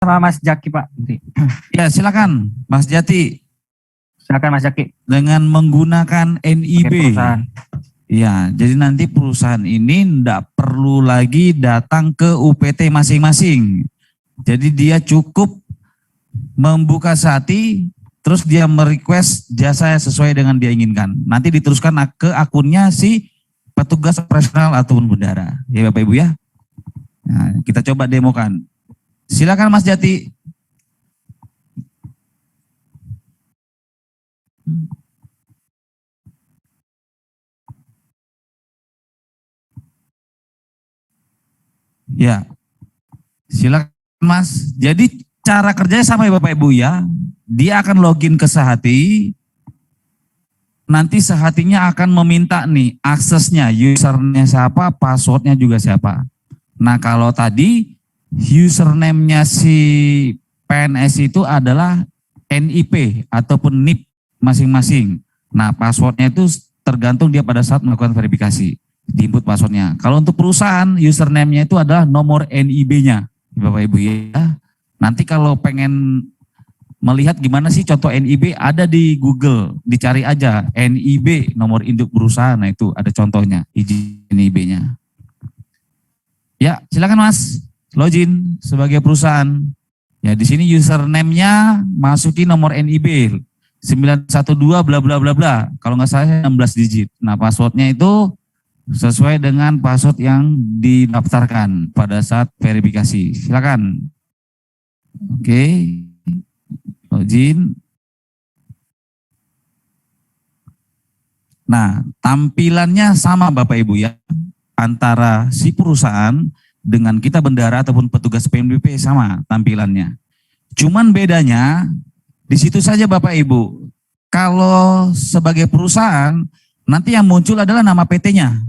sama Mas Jaki, Pak. Ya, silakan Mas Jati. Silakan Mas Jaki. Dengan menggunakan NIB. Ya, jadi nanti perusahaan ini tidak perlu lagi datang ke UPT masing-masing. Jadi dia cukup membuka Sati, terus dia merequest jasa sesuai dengan dia inginkan. Nanti diteruskan ke akunnya si petugas operasional ataupun bendara. Ya Bapak Ibu ya. Nah, kita coba demokan. Silakan Mas Jati. Ya, silakan Mas. Jadi cara kerjanya sama ya Bapak Ibu ya. Dia akan login ke Sehati. Nanti Sehatinya akan meminta nih aksesnya, usernya siapa, passwordnya juga siapa. Nah kalau tadi username-nya si PNS itu adalah NIP ataupun NIP masing-masing. Nah passwordnya itu tergantung dia pada saat melakukan verifikasi. Di input passwordnya. Kalau untuk perusahaan, username-nya itu adalah nomor NIB-nya. Bapak Ibu ya. Nanti kalau pengen melihat gimana sih contoh NIB ada di Google, dicari aja NIB nomor induk perusahaan, nah itu ada contohnya izin NIB-nya. Ya, silakan Mas, login sebagai perusahaan. Ya, di sini username-nya masukin nomor NIB 912 bla bla bla bla. Kalau nggak salah 16 digit. Nah, passwordnya itu sesuai dengan password yang didaftarkan pada saat verifikasi. Silakan. Oke. Login. Nah, tampilannya sama Bapak Ibu ya. Antara si perusahaan dengan kita bendara ataupun petugas PNBP sama tampilannya. Cuman bedanya di situ saja Bapak Ibu. Kalau sebagai perusahaan nanti yang muncul adalah nama PT-nya.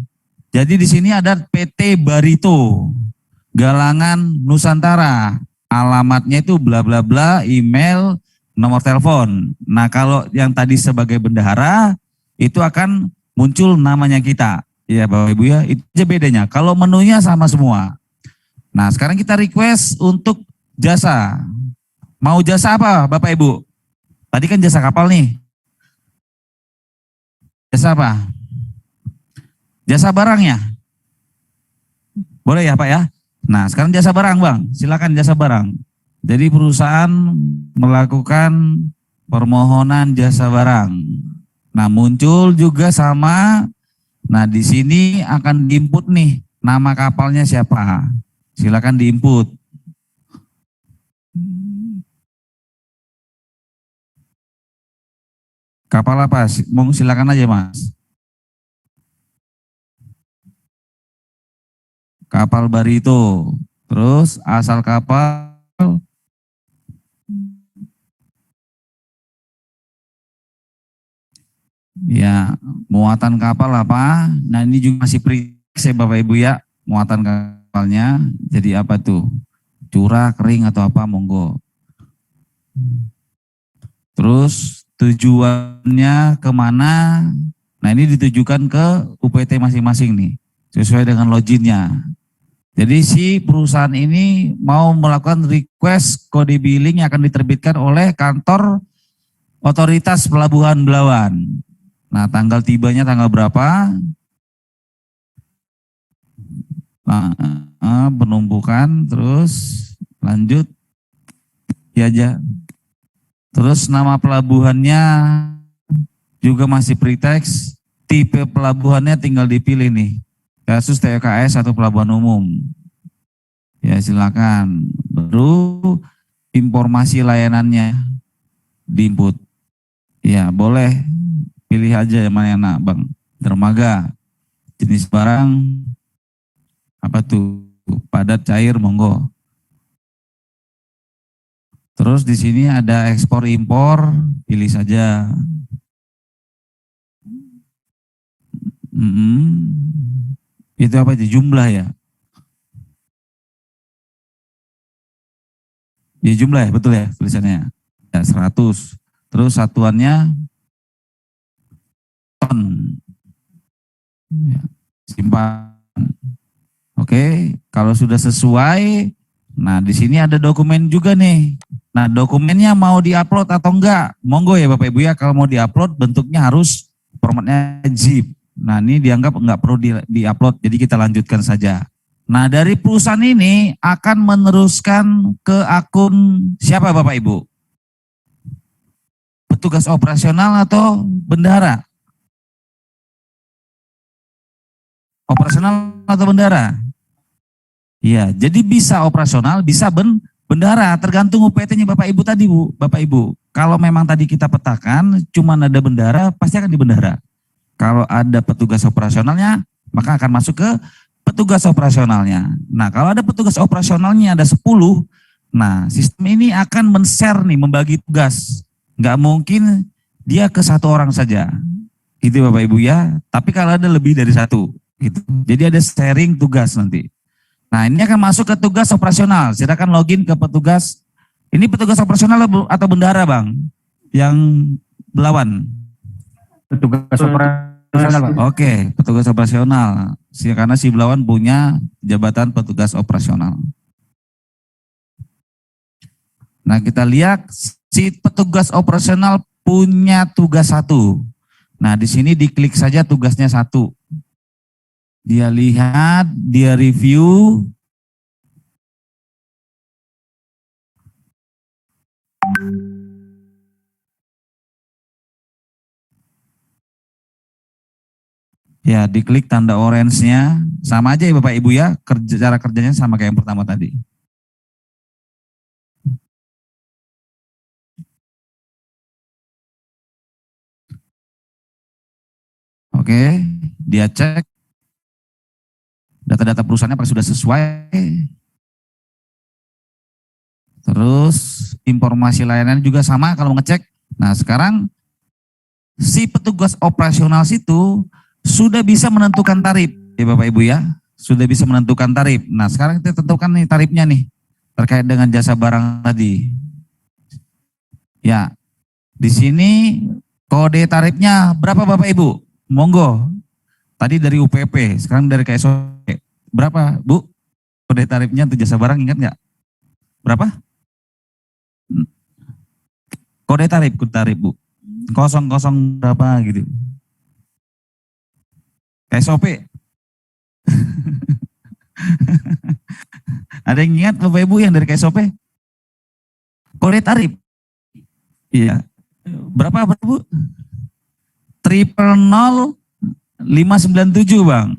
Jadi di sini ada PT Barito Galangan Nusantara. Alamatnya itu bla bla bla, email, nomor telepon. Nah kalau yang tadi sebagai bendahara itu akan muncul namanya kita. Ya Bapak Ibu ya, itu aja bedanya. Kalau menunya sama semua. Nah sekarang kita request untuk jasa. Mau jasa apa Bapak Ibu? Tadi kan jasa kapal nih. Jasa apa? Jasa barang ya? Boleh ya Pak ya? Nah sekarang jasa barang Bang, silakan jasa barang. Jadi perusahaan melakukan permohonan jasa barang. Nah muncul juga sama. Nah di sini akan diinput nih nama kapalnya siapa. Silakan diinput. Kapal apa? Silakan aja Mas. Kapal Barito. Terus asal kapal. Ya, muatan kapal apa? Nah ini juga masih periksa Bapak Ibu ya, muatan kapalnya. Jadi apa tuh? Curah, kering atau apa? Monggo. Terus tujuannya kemana? Nah ini ditujukan ke UPT masing-masing nih, sesuai dengan loginnya. Jadi si perusahaan ini mau melakukan request kode billing yang akan diterbitkan oleh kantor otoritas pelabuhan Belawan. Nah, tanggal tibanya tanggal berapa? Nah, penumpukan, terus lanjut, ya aja. Terus nama pelabuhannya juga masih pre-text, tipe pelabuhannya tinggal dipilih nih. Kasus TKS atau pelabuhan umum. Ya silakan. Baru informasi layanannya diinput. Ya boleh. Pilih aja yang mana enak Bang. Dermaga, jenis barang, apa tuh, padat cair monggo. Terus di sini ada ekspor impor, pilih saja. Itu apa itu, jumlah ya? Ya jumlah ya, betul ya tulisannya. Ya 100. Terus satuannya ton. Ya, simpan. Oke, kalau sudah sesuai, Nah, di sini ada dokumen juga nih. Nah, dokumennya mau diupload atau enggak? Monggo ya Bapak Ibu ya, kalau mau diupload bentuknya harus formatnya zip. Nah, ini dianggap enggak perlu diupload, jadi kita lanjutkan saja. Nah, dari perusahaan ini akan meneruskan ke akun siapa Bapak Ibu? Petugas operasional atau bendahara? Operasional atau bendahara? Iya, jadi bisa operasional, bisa bendahara, tergantung UPT-nya Bapak Ibu tadi Bu, Bapak Ibu. Kalau memang tadi kita petakan, cuma ada bendahara, pasti akan di bendahara. Kalau ada petugas operasionalnya, maka akan masuk ke petugas operasionalnya. Nah, kalau ada petugas operasionalnya ada 10, nah sistem ini akan men-share nih, membagi tugas. Nggak mungkin dia ke satu orang saja. Itu Bapak Ibu ya, tapi kalau ada lebih dari satu. Gitu. Jadi ada sharing tugas nanti. Nah, ini akan masuk ke tugas operasional. Silakan login ke petugas. Ini petugas operasional atau bendahara, Bang? Yang Belawan. Petugas operasional, Pak. Oke, petugas operasional. Karena si Belawan punya jabatan petugas operasional. Nah, kita lihat si petugas operasional punya tugas 1. Nah, di sini diklik saja tugasnya 1. Dia lihat, dia review. Ya, diklik tanda orange-nya. Sama aja ya Bapak Ibu ya, cara kerjanya sama kayak yang pertama tadi. Oke, dia cek. Data-data perusahaannya apakah sudah sesuai. Terus informasi layanan juga sama kalau ngecek. Nah, sekarang si petugas operasional situ sudah bisa menentukan tarif ya Bapak Ibu ya. Sudah bisa menentukan tarif. Nah, sekarang kita tentukan nih tarifnya nih terkait dengan jasa barang tadi. Ya. Di sini kode tarifnya berapa Bapak Ibu? Monggo. Tadi dari UPP, sekarang dari KSOP. Berapa, Bu? Kode tarifnya untuk jasa barang ingat nggak? Berapa? Kode tarif, Bu. 00 berapa gitu. KSOP. Ada yang ingat Bapak Ibu yang dari KSOP? Kode tarif. Iya. Berapa Bu? 000597 Bang.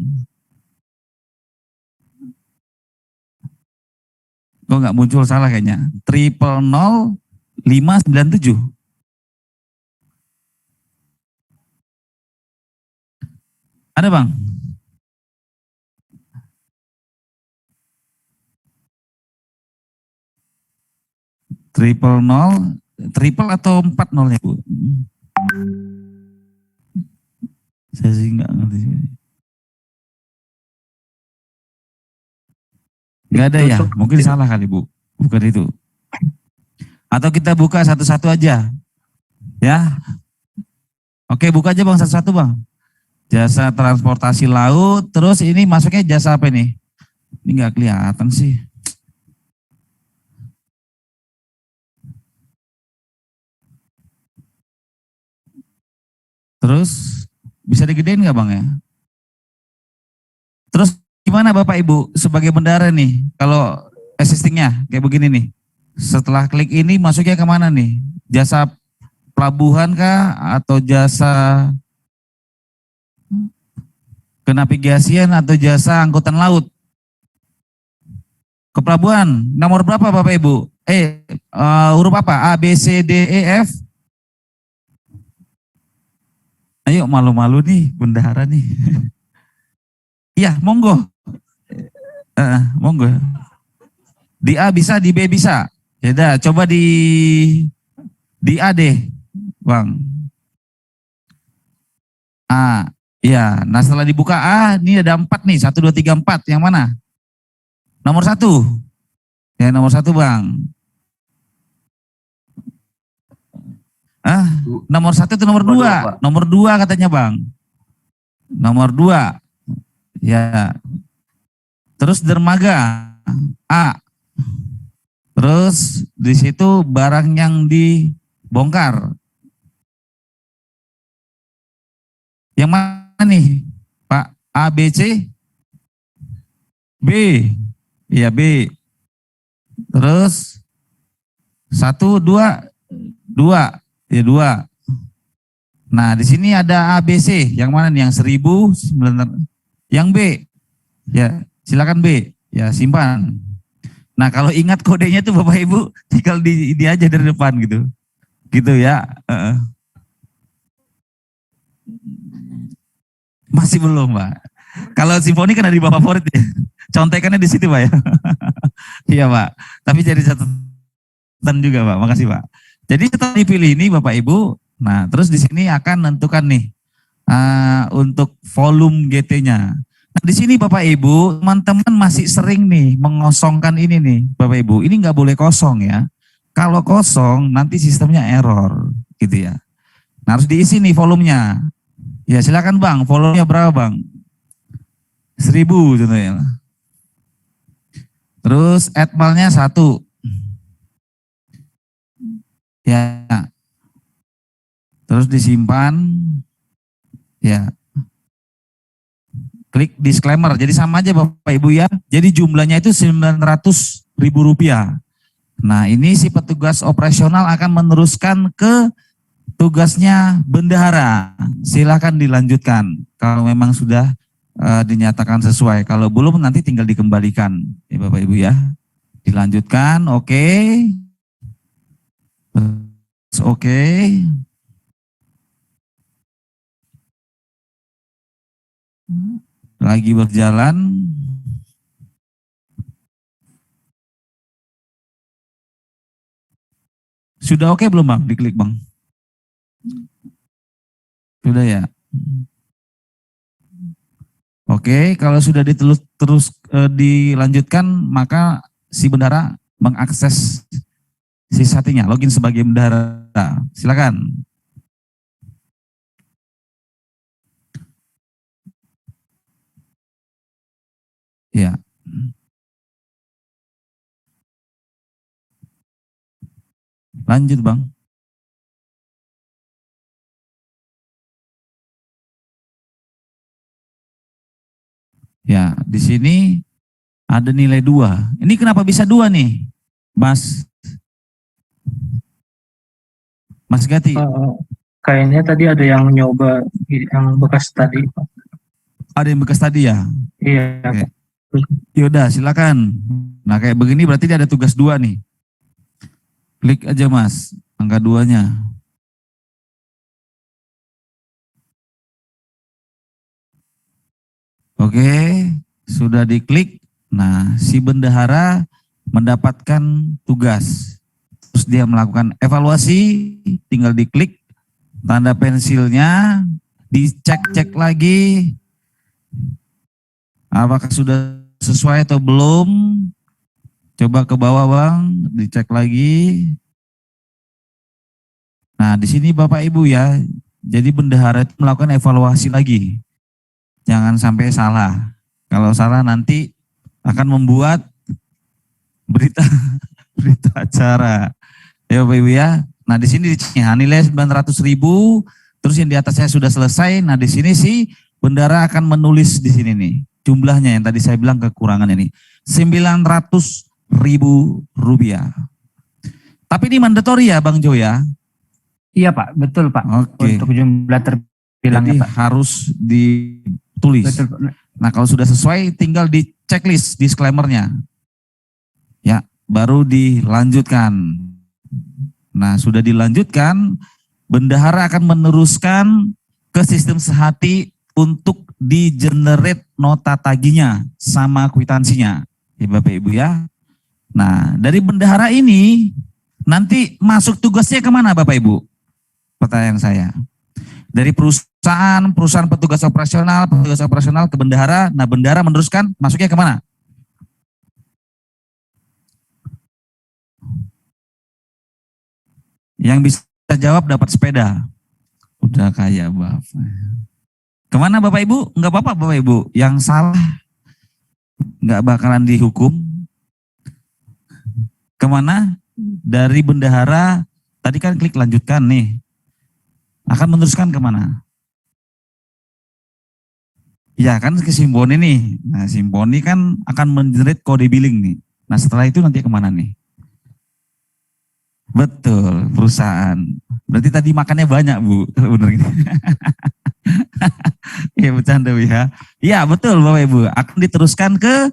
Kok nggak muncul salah kayaknya. 000597. Ada Bang? Triple atau 40 ya Bu? Saya sih nggak ngerti. Nggak ada ya? Mungkin salah kali Bu. Bukan itu. Atau kita buka satu-satu aja. Ya. Oke, buka aja Bang satu-satu Bang. Jasa transportasi laut. Terus ini masuknya jasa apa ini? Ini nggak kelihatan sih. Terus bisa digedein nggak Bang ya? Terus gimana Bapak Ibu sebagai bendahara nih kalau existingnya kayak begini nih. Setelah klik ini masuknya kemana nih? Jasa pelabuhan kah atau jasa kenavigasian atau jasa angkutan laut? Ke pelabuhan. Nomor berapa Bapak Ibu? Huruf apa? A, B, C, D, E, F. Ayo malu-malu nih bendahara nih. Iya, monggo. Monggo. Di A bisa, di B bisa. Ya udah, coba di A deh, Bang. A, ya. Nah setelah dibuka A, ini ada 4 nih, 1, 2, 3, 4. Yang mana? Nomor 1. Ya nomor 1 Bang. Nomor 1 itu nomor 2. Nomor 2 katanya Bang. Nomor 2. Ya. Terus dermaga. A. Terus di situ barang yang dibongkar. Yang mana nih, Pak? A, B, C? B. Iya, B. Terus 1, 2, 2. Ya, 2. Nah, di sini ada A, B, C. Yang mana nih? Yang 1000, yang B. Ya, silakan B. Ya, simpan. Nah, kalau ingat kodenya tuh Bapak Ibu tinggal di aja dari depan gitu. Gitu ya. Masih belum, Pak. Kalau simfoni kan ada di Bapak favorit ya. Contekannya di situ, Pak ya. Iya, Pak. Tapi jadi catatan juga, Pak. Makasih, Pak. Jadi setelah dipilih ini Bapak Ibu, nah terus di sini akan menentukan nih untuk volume GT-nya. Nah, di sini Bapak Ibu, teman-teman masih sering nih mengosongkan ini nih, Bapak Ibu. Ini nggak boleh kosong ya. Kalau kosong nanti sistemnya error, gitu ya. Nah, harus diisi nih volumenya. Ya silakan Bang, volumenya berapa Bang? 1000 contohnya. Terus atmalnya 1. Ya. Terus disimpan. Ya. Klik disclaimer. Jadi sama aja Bapak Ibu ya. Jadi jumlahnya itu Rp900.000. Nah, ini si petugas operasional akan meneruskan ke tugasnya bendahara. Silakan dilanjutkan kalau memang sudah dinyatakan sesuai. Kalau belum nanti tinggal dikembalikan. Ya Bapak Ibu ya. Dilanjutkan, oke. Oke. Lagi berjalan. Sudah oke belum Bang? Diklik Bang. Sudah ya. Oke, kalau sudah dilanjutkan maka si bendahara mengakses si satinya, login sebagai bendahara. Silakan. Ya. Lanjut Bang. Ya, di sini ada nilai 2. Ini kenapa bisa 2 nih, Mas Gati? Kayaknya tadi ada yang nyoba yang bekas tadi. Ada yang bekas tadi ya? Iya. Oke. Yaudah, silakan. Nah, kayak begini berarti dia ada tugas 2 nih. Klik aja Mas, angka 2-nya. Oke, sudah diklik. Nah, si bendahara mendapatkan tugas. Terus dia melakukan evaluasi, tinggal diklik tanda pensilnya, dicek-cek lagi apakah sudah sesuai atau belum. Coba ke bawah Bang, dicek lagi. Nah, di sini Bapak Ibu ya, jadi bendahara itu melakukan evaluasi lagi. Jangan sampai salah. Kalau salah nanti akan membuat berita acara. Ya Bapak Ibu ya. Nah, di sini nilai 900.000, terus yang di atasnya sudah selesai. Nah, di sini si bendahara akan menulis di sini nih. Jumlahnya yang tadi saya bilang kekurangan ini. Rp900.000. Tapi ini mandatory ya Bang Jo ya? Iya Pak, betul Pak. Oke. Untuk jumlah terbilang jadi ya, Pak. harus ditulis. Betul Pak. Nah kalau sudah sesuai tinggal di checklist disclaimer-nya. Ya, baru dilanjutkan. Nah sudah dilanjutkan, bendahara akan meneruskan ke sistem sehati untuk di-generate nota tagihnya sama kwitansinya. Ya Bapak Ibu ya. Nah dari bendahara ini nanti masuk tugasnya kemana Bapak Ibu? Pertanyaan saya. Dari perusahaan petugas operasional ke bendahara. Nah bendahara meneruskan masuknya kemana? Yang bisa jawab dapat sepeda. Udah kaya Bapak. Kemana Bapak Ibu? Enggak apa-apa Bapak Ibu. Yang salah enggak bakalan dihukum. Kemana? Dari bendahara, tadi kan klik lanjutkan nih. Akan meneruskan kemana? Ya kan ke Simponi nih. Nah Simponi kan akan mengenerate kode billing nih. Nah setelah itu nanti kemana nih? Betul, perusahaan. Berarti tadi makannya banyak Bu, benar gitu. Ya bercanda Bu ya. Ya betul Bapak Ibu, akan diteruskan ke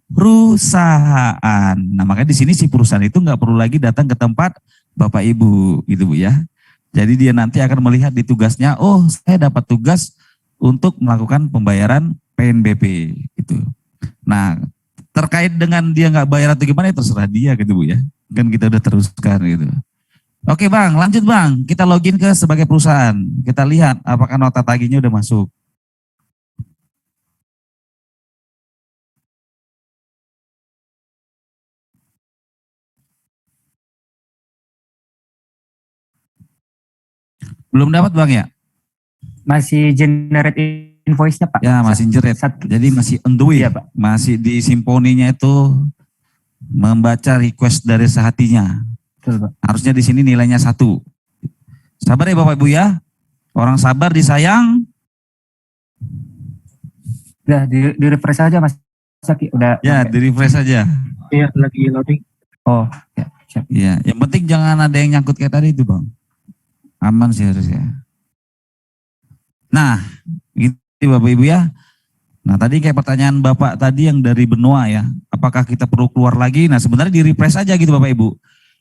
perusahaan. Nah makanya di sini si perusahaan itu nggak perlu lagi datang ke tempat Bapak Ibu gitu Bu ya. Jadi dia nanti akan melihat di tugasnya, oh saya dapat tugas untuk melakukan pembayaran PNBP gitu. Nah terkait dengan dia nggak bayar atau gimana ya terserah dia gitu Bu ya. Kan kita udah teruskan gitu. Oke Bang, lanjut Bang. Kita login ke sebagai perusahaan. Kita lihat apakah nota tagihnya udah masuk. Belum dapat Bang ya? Masih generate invoice-nya Pak. Ya masih jerit. Jadi masih on the way. Iya Pak. Masih di Simponinya itu membaca request dari sehatinya. Betul Pak. Harusnya di sini nilainya 1. Sabar ya Bapak Ibu ya. Orang sabar disayang. Udah di refresh aja Mas Zaki. Udah. Ya di refresh saja. Iya, lagi loading. Oh ya siap. Ya, yang penting jangan ada yang nyangkut kayak tadi itu Bang. Aman sih harusnya. Nah, gitu Bapak Ibu ya. Nah tadi kayak pertanyaan Bapak tadi yang dari benua ya. Apakah kita perlu keluar lagi? Nah sebenarnya di refresh aja gitu Bapak Ibu.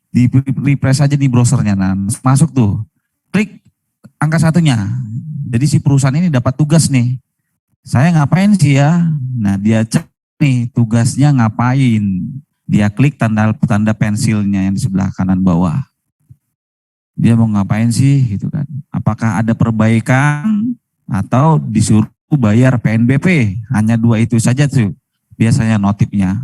Di refresh aja di browsernya. Nah masuk tuh. Klik angka 1-nya. Jadi si perusahaan ini dapat tugas nih. Saya ngapain sih ya? Nah dia cek nih tugasnya ngapain. Dia klik tanda pensilnya yang di sebelah kanan bawah. Dia mau ngapain sih gitu kan. Apakah ada perbaikan atau disuruh bayar PNBP. Hanya 2 itu saja tuh biasanya notifnya.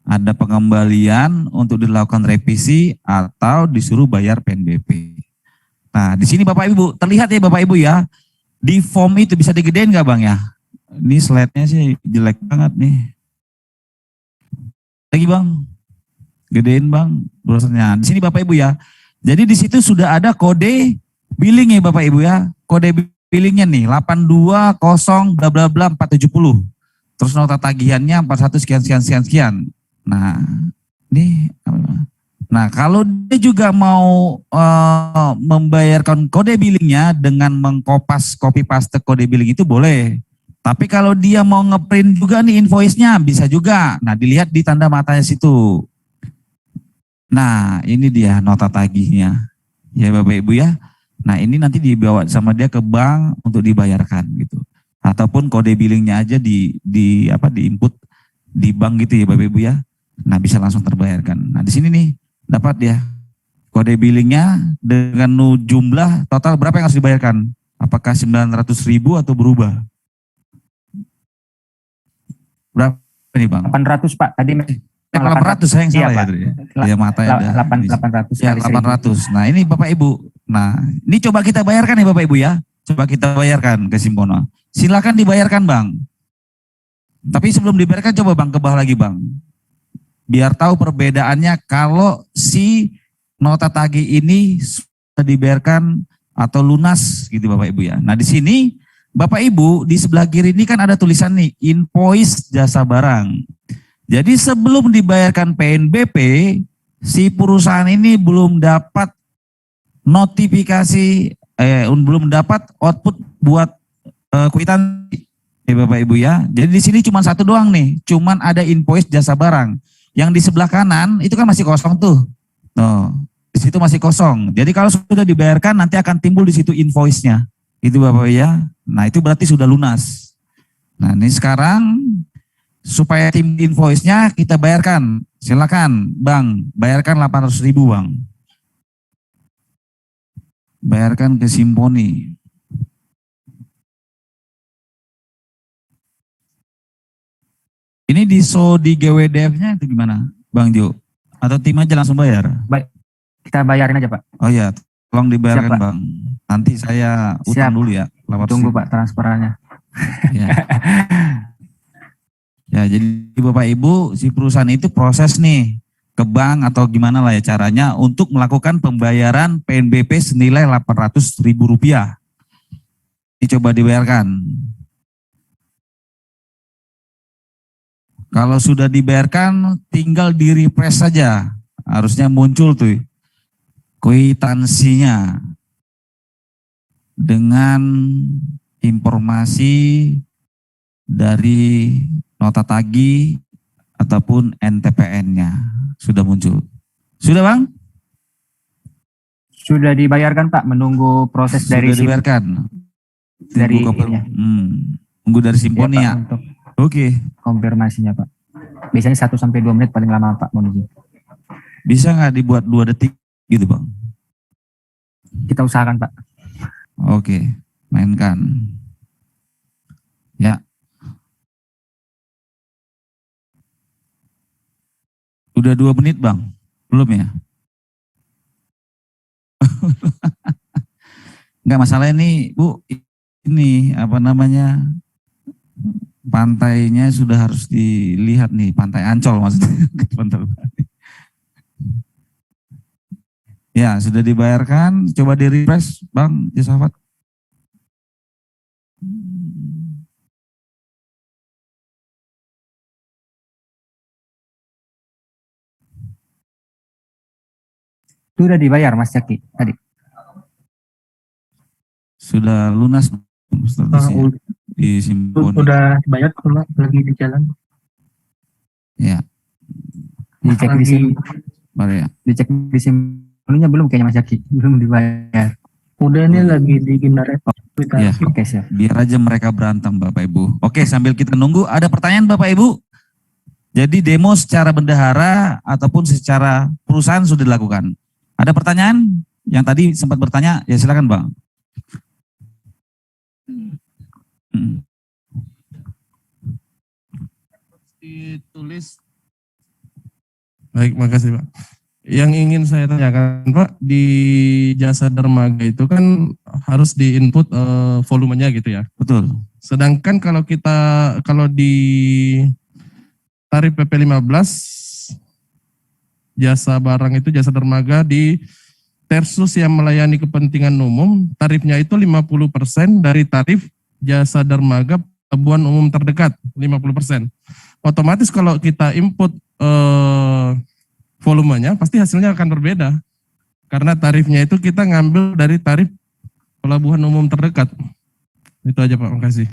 Ada pengembalian untuk dilakukan revisi atau disuruh bayar PNBP. Nah di sini Bapak Ibu, terlihat ya Bapak Ibu ya. Di form itu bisa digedein nggak Bang ya? Ini slide-nya sih jelek banget nih. Lagi Bang, gedein Bang browsernya. Di sini Bapak Ibu ya. Jadi di situ sudah ada kode billing ya Bapak Ibu ya. Kode billingnya nih 820 bla bla bla 470. Terus nota tagihannya 41 sekian sekian sekian sekian. Nah, ini nah kalau dia juga mau membayarkan kode billingnya dengan mengkopas copy paste kode billing itu boleh. Tapi kalau dia mau ngeprint juga nih invoice-nya bisa juga. Nah, dilihat di tanda matanya situ. Nah, ini dia nota tagihnya. Ya Bapak Ibu ya. Nah, ini nanti dibawa sama dia ke bank untuk dibayarkan gitu. Ataupun kode billingnya aja di input di bank gitu ya Bapak Ibu ya. Nah, bisa langsung terbayarkan. Nah, di sini nih dapat ya kode billingnya dengan jumlah total berapa yang harus dibayarkan? Apakah 900.000 atau berubah? Berapa nih Bang? 800 Pak. Tadi 800 saya yang salah iya, ya matanya ada 800 ya kali 800. Nah ini Bapak Ibu. Nah ini coba kita bayarkan ya Bapak Ibu ya. Coba kita bayarkan ke Simpono. Silakan dibayarkan Bang. Tapi sebelum dibayarkan coba Bang ke bawah lagi Bang. Biar tahu perbedaannya kalau si nota tagih ini sudah dibayarkan atau lunas gitu Bapak Ibu ya. Nah di sini Bapak Ibu di sebelah kiri ini kan ada tulisan nih invoice jasa barang. Jadi sebelum dibayarkan PNBP, si perusahaan ini belum dapat notifikasi, belum dapat output buat kwitansi, ya Bapak Ibu ya. Jadi di sini cuma satu doang nih, cuman ada invoice jasa barang. Yang di sebelah kanan itu kan masih kosong tuh. Tuh, di situ masih kosong. Jadi kalau sudah dibayarkan nanti akan timbul di situ invoice-nya. Itu Bapak ya. Nah itu berarti sudah lunas. Nah ini sekarang supaya tim invoice-nya kita bayarkan. Silakan Bang, bayarkan 800.000 Bang. Bayarkan ke Simponi. Ini di show di GWDF-nya itu gimana Bang Jo? Atau tim aja langsung bayar? Kita bayarin aja Pak. Oh ya, tolong dibayarkan Siap, Pak. Bang. Nanti saya utang dulu ya. Tunggu Pak transferannya. Ya. Ya, jadi Bapak Ibu si perusahaan itu proses nih. ke bank atau gimana lah ya caranya untuk melakukan pembayaran PNBP senilai Rp800.000. Ini coba dibayarkan. Kalau sudah dibayarkan, tinggal di refresh saja. Harusnya muncul tuh kwitansinya dengan informasi dari nota tagih ataupun NTPN-nya sudah muncul. Sudah Bang? Sudah dibayarkan Pak, menunggu proses dari Sudah dibayarkan. dari Tunggu ini ya. Tunggu dari Simponi Pak, ya. untuk Oke. konfirmasinya Pak. Biasanya 1 sampai 2 menit paling lama Pak, mohon izin. Bisa nggak dibuat 2 detik gitu Bang? Kita usahakan Pak. Oke, mainkan. Ya. Udah 2 menit Bang? Belum ya? Enggak masalah ini Bu, ini apa namanya, pantainya sudah harus dilihat nih, Pantai Ancol maksudnya. Ya, sudah dibayarkan, coba di refresh Bang Yosafat. Sudah dibayar Mas Jaki tadi. Sudah lunas statusnya di Simponi. Udah banyak cuma lagi di jalan. Ya, Dicek di Lagi sini. ya. Dicek di Simponinya belum kayaknya Mas Jaki, belum dibayar. udah ini lagi di Ginaret. Ya. Oke, siap. Biar aja mereka berantem Bapak Ibu. Oke, sambil kita nunggu, ada pertanyaan Bapak Ibu? Jadi demo secara bendahara ataupun secara perusahaan sudah dilakukan. Ada pertanyaan? Yang tadi sempat bertanya, ya silakan Bang. Ditulis. Baik, makasih Pak. Yang ingin saya tanyakan Pak, di jasa dermaga itu kan harus di-input volumenya gitu ya. Betul. Sedangkan kalau di tarif PP 15 jasa barang itu jasa dermaga di Tersus yang melayani kepentingan umum, tarifnya itu 50% dari tarif jasa dermaga pelabuhan umum terdekat, 50%. Otomatis kalau kita input volumenya pasti hasilnya akan berbeda. Karena tarifnya itu kita ngambil dari tarif pelabuhan umum terdekat. Itu aja Pak, makasih.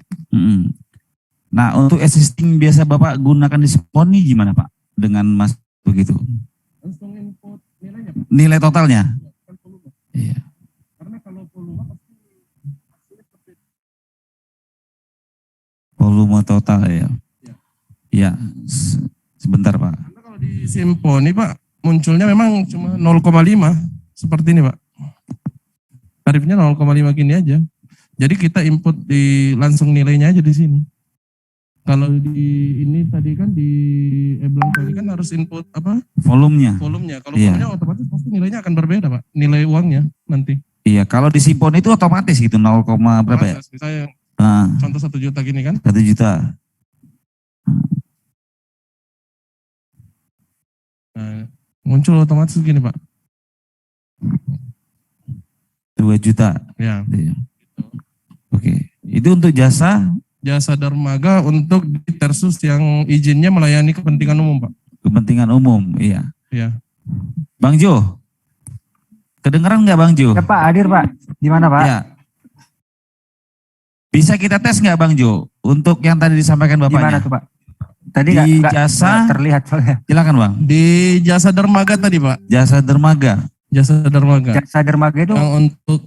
Nah untuk existing biasa Bapak gunakan di Simponi gimana Pak? Dengan Mas begitu? Langsung input nilainya Pak. Nilai totalnya? Iya. Karena kalau volume pasti Volume total ya? Iya. Sebentar Pak. karena kalau di Simponi Pak munculnya memang cuma 0,5 seperti ini Pak. Tarifnya 0,5 gini aja. Jadi kita input langsung nilainya aja di sini. Kalau di ini tadi kan di Eblang tadi kan harus input apa? Volumenya? Volumenya. Kalau Iya. volumenya otomatis pasti nilainya akan berbeda Pak. Nilai uangnya nanti. Iya, kalau di Simponi itu otomatis gitu 0, berapa ya? Misalnya Nah, contoh 1 juta gini kan. 1 juta. Nah, muncul otomatis gini Pak. 2 juta. Ya. Iya. Oke. Itu untuk jasa Jasa dermaga untuk di Tersus yang izinnya melayani kepentingan umum Pak. kepentingan umum. Iya. Iya. Bang Jo. Kedengeran nggak Bang Jo? Ya Pak, hadir Pak. Di mana Pak? Ya. Bisa kita tes nggak Bang Jo? Untuk yang tadi disampaikan Di mana Bapaknya. tuh Pak? Tadi Di nggak jasa- terlihat soalnya. Silakan Bang. Di jasa dermaga tadi Pak. Jasa dermaga. Jasa dermaga. Jasa dermaga itu Yang untuk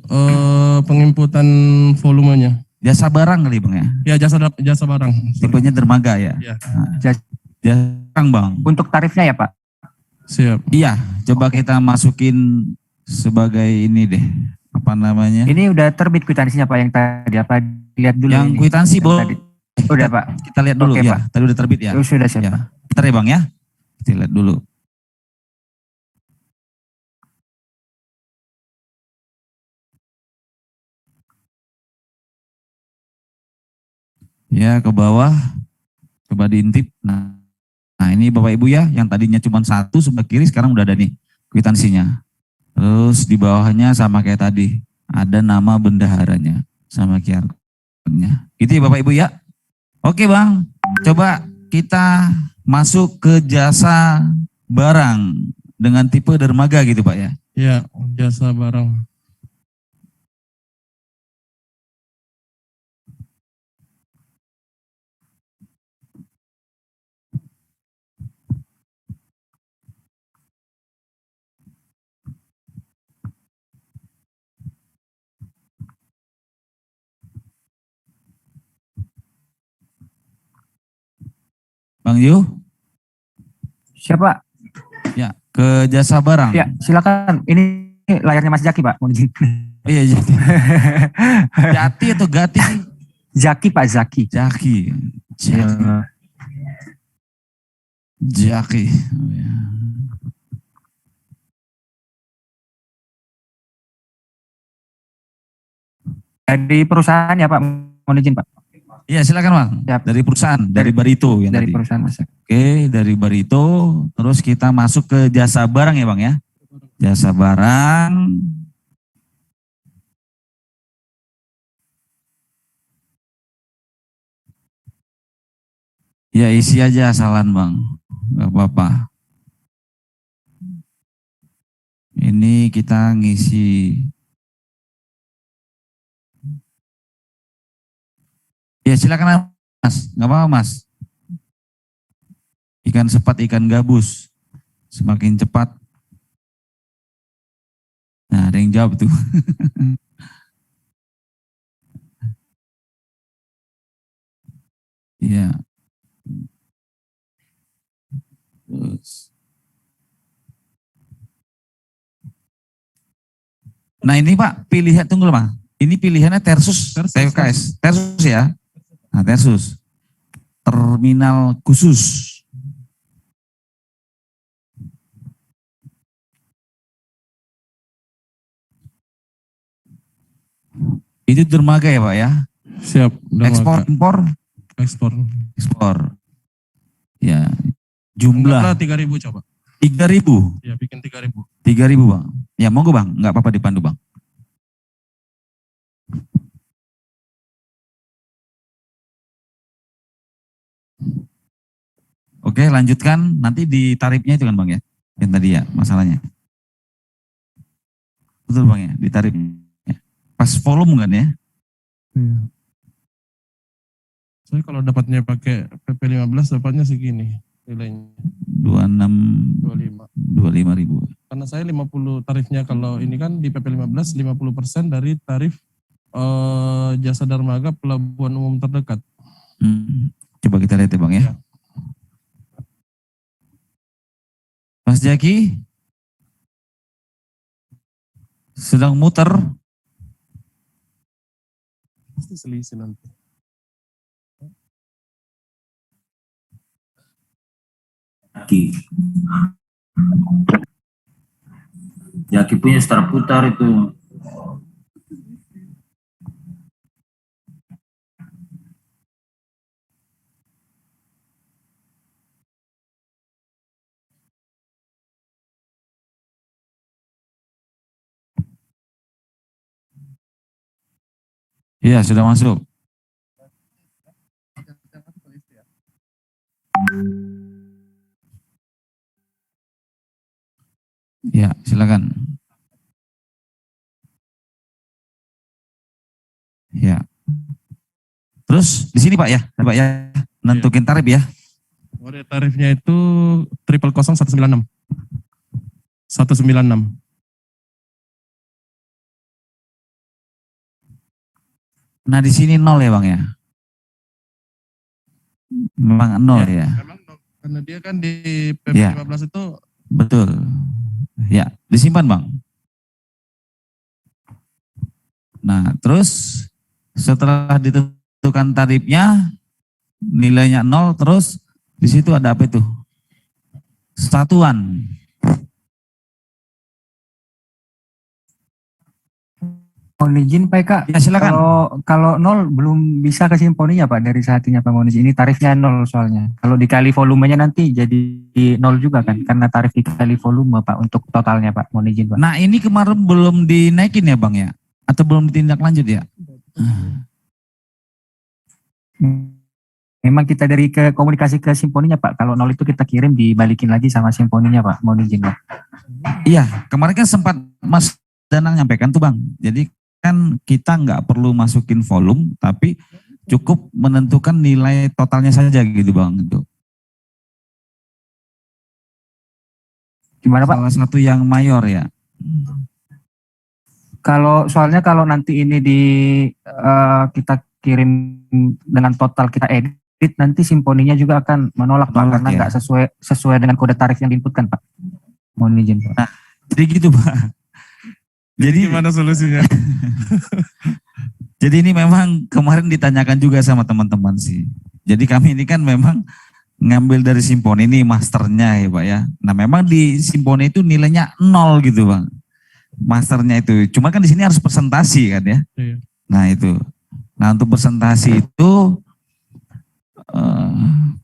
penginputan volumenya. Jasa barang kali Bang ya? Ya jasa barang. Tipenya dermaga ya? Iya. Jasa barang Bang. untuk tarifnya ya Pak? Siap. Iya, coba kita masukin sebagai ini deh. Apa namanya? Ini udah terbit kwitansinya Pak yang tadi apa? Lihat dulu Yang ini. kwitansi Yang Bo. tadi. Udah Pak. Kita lihat dulu Oke, ya. Pak. Tadi udah terbit ya. Sudah siap Ya. Pak. Bentar ya Bang ya. Kita lihat dulu. Ya ke bawah. Coba diintip. Nah, Nah ini Bapak Ibu ya, yang tadinya cuma satu sebelah kiri sekarang udah ada nih kwitansinya. Terus di bawahnya sama kayak tadi, ada nama bendaharanya sama QR code-nya. Gitu ya Bapak Ibu ya. Oke Bang, coba kita masuk ke jasa barang dengan tipe dermaga gitu Pak ya. Ya, jasa barang. Bang Yu, Siapa? ya ke jasa barang. Ya, silakan. Ini layarnya Mas Jaki, Pak. Mohon izin. Oh iya, Jati. Jati atau Gati? Zaki, Pak Zaki. Jaki. Jaki. Jaki. Oh, ya. Dari perusahaan ya, Pak. Mohon izin, Pak. Iya silakan Bang. Siap. Dari perusahaan, dari Barito yang Dari tadi. perusahaan Mas. Oke, dari Barito, terus kita masuk ke jasa barang ya Bang ya. Jasa barang. Ya isi aja asalan Bang, nggak apa-apa. Ini kita ngisi. Ya silakan Mas, nggak apa-apa Mas. Ikan sepat, ikan gabus, semakin cepat. Nah ada yang jawab tuh. Iya. Terus. Nah ini Pak, pilihan, tunggu Pak. Ini pilihannya Tersus, TFKS. Tersus ya. Nah Tersus. Terminal khusus. Itu dermaga ya Pak ya? Siap. Ekspor, impor, Ekspor. ekspor. Ya, jumlah 3.000 coba. 3.000. Ya, bikin 3.000. 3.000 Bang. Ya monggo Bang, nggak apa-apa dipandu Bang. Oke lanjutkan, nanti di tarifnya itu kan Bang ya, yang tadi ya masalahnya. Betul Bang ya, di tarifnya. Pas volume kan ya? Iya. Saya kalau dapatnya pakai PP 15 dapatnya segini nilainya. 26, 25. 25.000. Karena saya 50 tarifnya kalau ini kan di PP 15 50% dari tarif jasa dermaga pelabuhan umum terdekat. Coba kita lihat ya Bang ya. Ya. Mas Jaki sedang muter. Pasti selisih nanti. Jaki punya setar putar itu. Iya sudah masuk. Ya silakan. Ya. Terus di sini Pak ya, Pak ya, nentukin tarif ya. Kode tarifnya itu 000196. 196. Nah di sini 0 ya Bang ya. Memang 0 ya. Memang karena dia kan di PP Ya. 15 itu Betul. Ya, disimpan Bang. Nah, terus setelah ditentukan tarifnya, nilainya 0, terus di situ ada apa itu? Satuan. Mohon izin Pak Eka, Ya silakan. kalau nol belum bisa ke simponinya Pak dari sehatinya Pak, mohon izin. Ini tarifnya nol soalnya. Kalau dikali volumenya nanti jadi nol juga kan, karena tarif dikali volume Pak untuk totalnya Pak, mohon izin Pak. Nah ini kemarin belum dinaikin ya Bang ya? Atau belum ditindak lanjut ya? Memang kita dari ke komunikasi ke simponinya Pak, kalau nol itu kita kirim dibalikin lagi sama simponinya Pak, mohon izin Pak. Iya, kemarin kan sempat Mas Danang nyampaikan tuh Bang. Jadi kan kita nggak perlu masukin volume, tapi cukup menentukan nilai totalnya saja gitu Bang. Itu Gimana Pak? salah satu yang mayor ya. Soalnya kalau nanti ini kita kirim dengan total kita edit, nanti simponinya juga akan menolak Pak, karena ya. nggak sesuai dengan kode tarif yang diinputkan Pak. Mohon izin Pak. Jadi gitu Pak. Jadi gimana solusinya? Jadi ini memang kemarin ditanyakan juga sama teman-teman sih. Jadi kami ini kan memang ngambil dari Simponi ini masternya ya Pak ya. Nah memang di Simponi itu nilainya 0 gitu Bang. Masternya itu. Cuma kan di sini harus presentasi kan ya. Iya. Nah itu. Nah untuk presentasi itu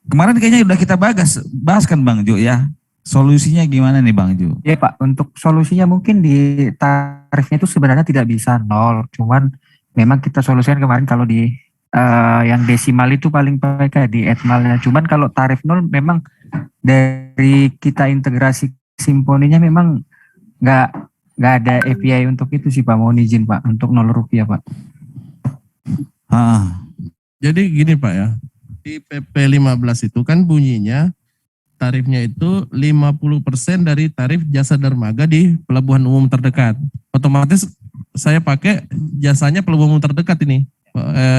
kemarin kayaknya udah kita bahas kan Bang Jo ya. Solusinya gimana nih Bang Jo? Ya Pak, untuk solusinya mungkin di tarifnya itu sebenarnya tidak bisa nol. Cuman memang kita solusikan kemarin kalau di yang desimal itu paling baik kayak di etmalnya. Cuman kalau tarif nol memang dari kita integrasi simponinya memang nggak ada API untuk itu sih Pak. Mohon izin Pak untuk Rp0 Pak. Jadi gini Pak ya, di PP 15 itu kan bunyinya tarifnya itu 50% dari tarif jasa dermaga di pelabuhan umum terdekat. Otomatis saya pakai jasanya pelabuhan umum terdekat ini.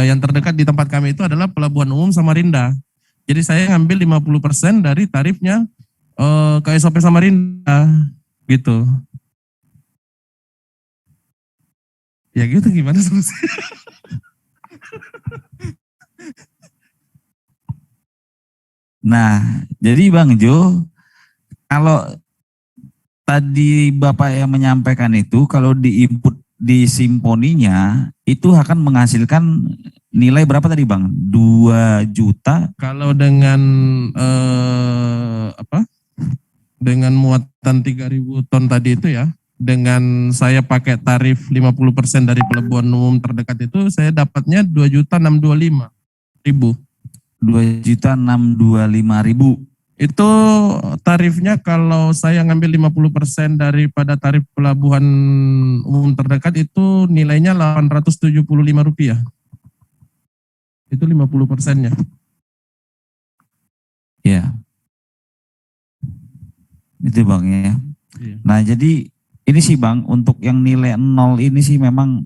Yang terdekat di tempat kami itu adalah Pelabuhan Umum Samarinda. Jadi saya ngambil 50% dari tarifnya KSOP Samarinda gitu. Ya gitu, gimana solusi? Nah, jadi Bang Jo, kalau tadi Bapak yang menyampaikan itu, kalau di input di simponinya, itu akan menghasilkan nilai berapa tadi Bang? 2 juta? Kalau dengan dengan muatan 3.000 ton tadi itu ya, dengan saya pakai tarif 50% dari pelabuhan umum terdekat itu, saya dapatnya 2.625.000. 2.625.000. Itu tarifnya kalau saya ngambil 50% daripada tarif pelabuhan umum terdekat itu nilainya Rp875. Itu 50%-nya. Ya. Itu Bang ya. Iya. Nah jadi ini sih Bang, untuk yang nilai 0 ini sih memang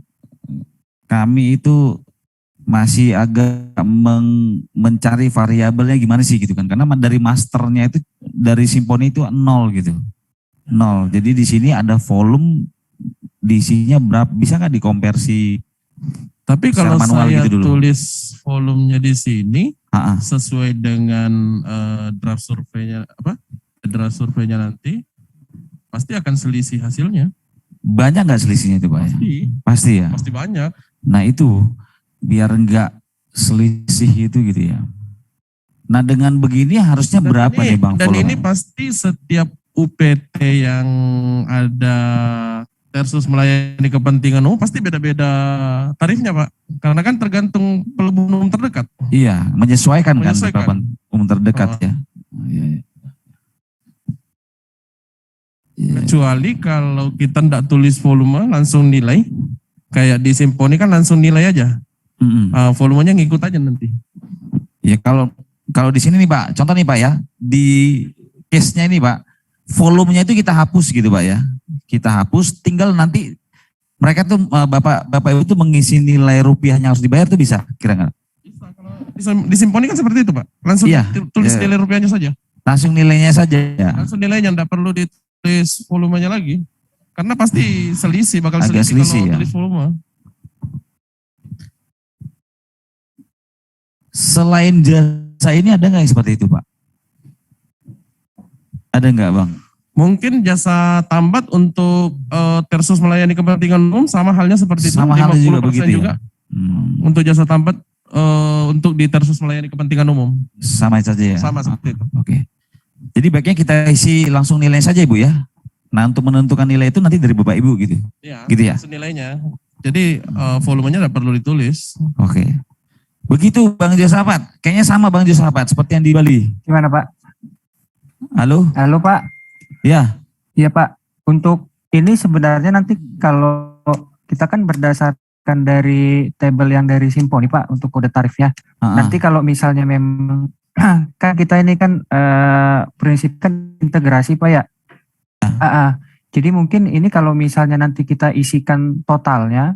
kami itu masih agak mencari variabelnya gimana sih gitu kan, karena dari masternya itu dari simponi itu 0 gitu, 0. Jadi di sini ada volume, diisinya berapa, bisa nggak dikonversi? Tapi kalau saya gitu tulis volumenya di sini sesuai dengan draft surveinya nanti pasti akan selisih hasilnya. Banyak nggak selisihnya itu Pak? Pasti ya. Pasti banyak. Nah itu biar enggak selisih itu gitu ya. Nah dengan begini harusnya berapa nih Bang? Dan ini pasti setiap UPT yang ada versus melayani kepentingan umum pasti beda-beda tarifnya Pak. Karena kan tergantung pelabuhan umum terdekat. Iya, menyesuaikan. Kan pelabuhan umum terdekat ya. Iya. Kecuali kalau kita tidak tulis volume langsung nilai, kayak di simponi kan langsung nilai aja. Volumenya ngikut aja nanti. Ya kalau di sini nih Pak, contoh nih Pak ya, di case-nya ini Pak, volumenya itu kita hapus gitu Pak ya. Kita hapus, tinggal nanti mereka tuh Bapak Ibu tuh mengisi nilai rupiahnya harus dibayar tuh bisa kira nggak? Bisa, kalau di simponi kan seperti itu Pak. Langsung tulis nilai rupiahnya saja. Langsung nilainya saja ya. Langsung nilainya, enggak perlu ditulis volumenya lagi. Karena pasti selisih, bakal agak selisih kalau ya. tulis volume. Selain jasa ini ada nggak yang seperti itu Pak? Ada nggak Bang? Mungkin jasa tambat untuk tersus melayani kepentingan umum sama halnya seperti itu. Sama halnya juga 50% begitu juga ya. Hmm, untuk jasa tambat untuk di tersus melayani kepentingan umum. sama saja ya. Sama seperti itu. Oke. Jadi baiknya kita isi langsung nilai saja Ibu ya. Nah untuk menentukan nilai itu nanti dari Bapak Ibu gitu. Iya, Gitu ya? senilainya. Jadi volumenya tidak perlu ditulis. Oke. Begitu Bang Josafat. Kayaknya sama Bang Josafat seperti yang di Bali. Gimana Pak? Halo? Halo Pak. Ya. Iya Pak. Untuk ini sebenarnya nanti kalau kita kan berdasarkan dari tabel yang dari Simponi Pak untuk kode tarifnya. Nanti kalau misalnya memang kan kita ini kan prinsip kan integrasi Pak ya. Jadi mungkin ini kalau misalnya nanti kita isikan totalnya,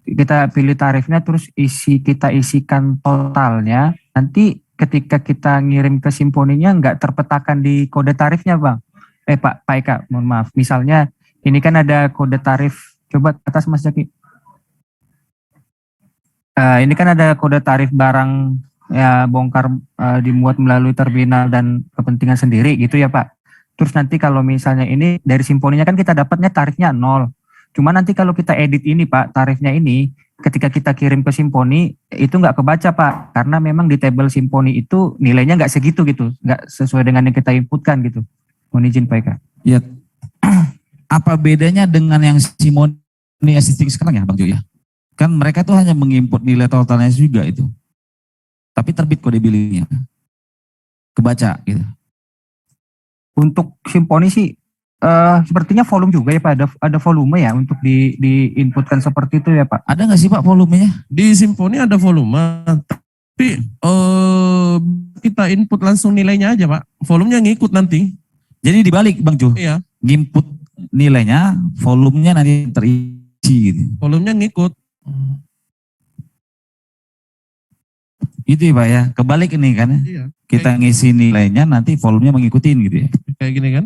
kita pilih tarifnya terus kita isikan totalnya, nanti ketika kita ngirim ke Simponinya nggak terpetakan di kode tarifnya Bang. Pak Eka, mohon maaf. Misalnya ini kan ada kode tarif, coba ke atas Mas Jaki. Ini kan ada kode tarif barang ya bongkar dimuat melalui terminal dan kepentingan sendiri gitu ya Pak. Terus nanti kalau misalnya ini dari Simponinya kan kita dapatnya tarifnya 0. Cuma nanti kalau kita edit ini Pak, tarifnya ini ketika kita kirim ke Simponi itu nggak kebaca Pak. Karena memang di tabel Simponi itu nilainya nggak segitu gitu. Nggak sesuai dengan yang kita inputkan gitu. Mohon izin Pak Eka. Ya. Apa bedanya dengan yang Simoni existing sekarang ya Bang Jo ya? Kan mereka tuh hanya menginput nilai totalnya juga itu. Tapi terbit kode billingnya. Kebaca gitu. Untuk Simponi sih sepertinya volume juga ya Pak, ada volume ya untuk di inputkan seperti itu ya Pak. Ada nggak sih Pak volumenya? Di Simponi ada volume, tapi kita input langsung nilainya aja Pak. Volumenya ngikut nanti. Jadi dibalik Bang Jo. Iya, Input nilainya, volumenya nanti terisi gitu. volumenya ngikut. Gitu ya Pak ya. Kebalik ini kan ya. Iya. Kita ngisi nilainya nanti volumenya mengikutin gitu ya. Kayak gini kan?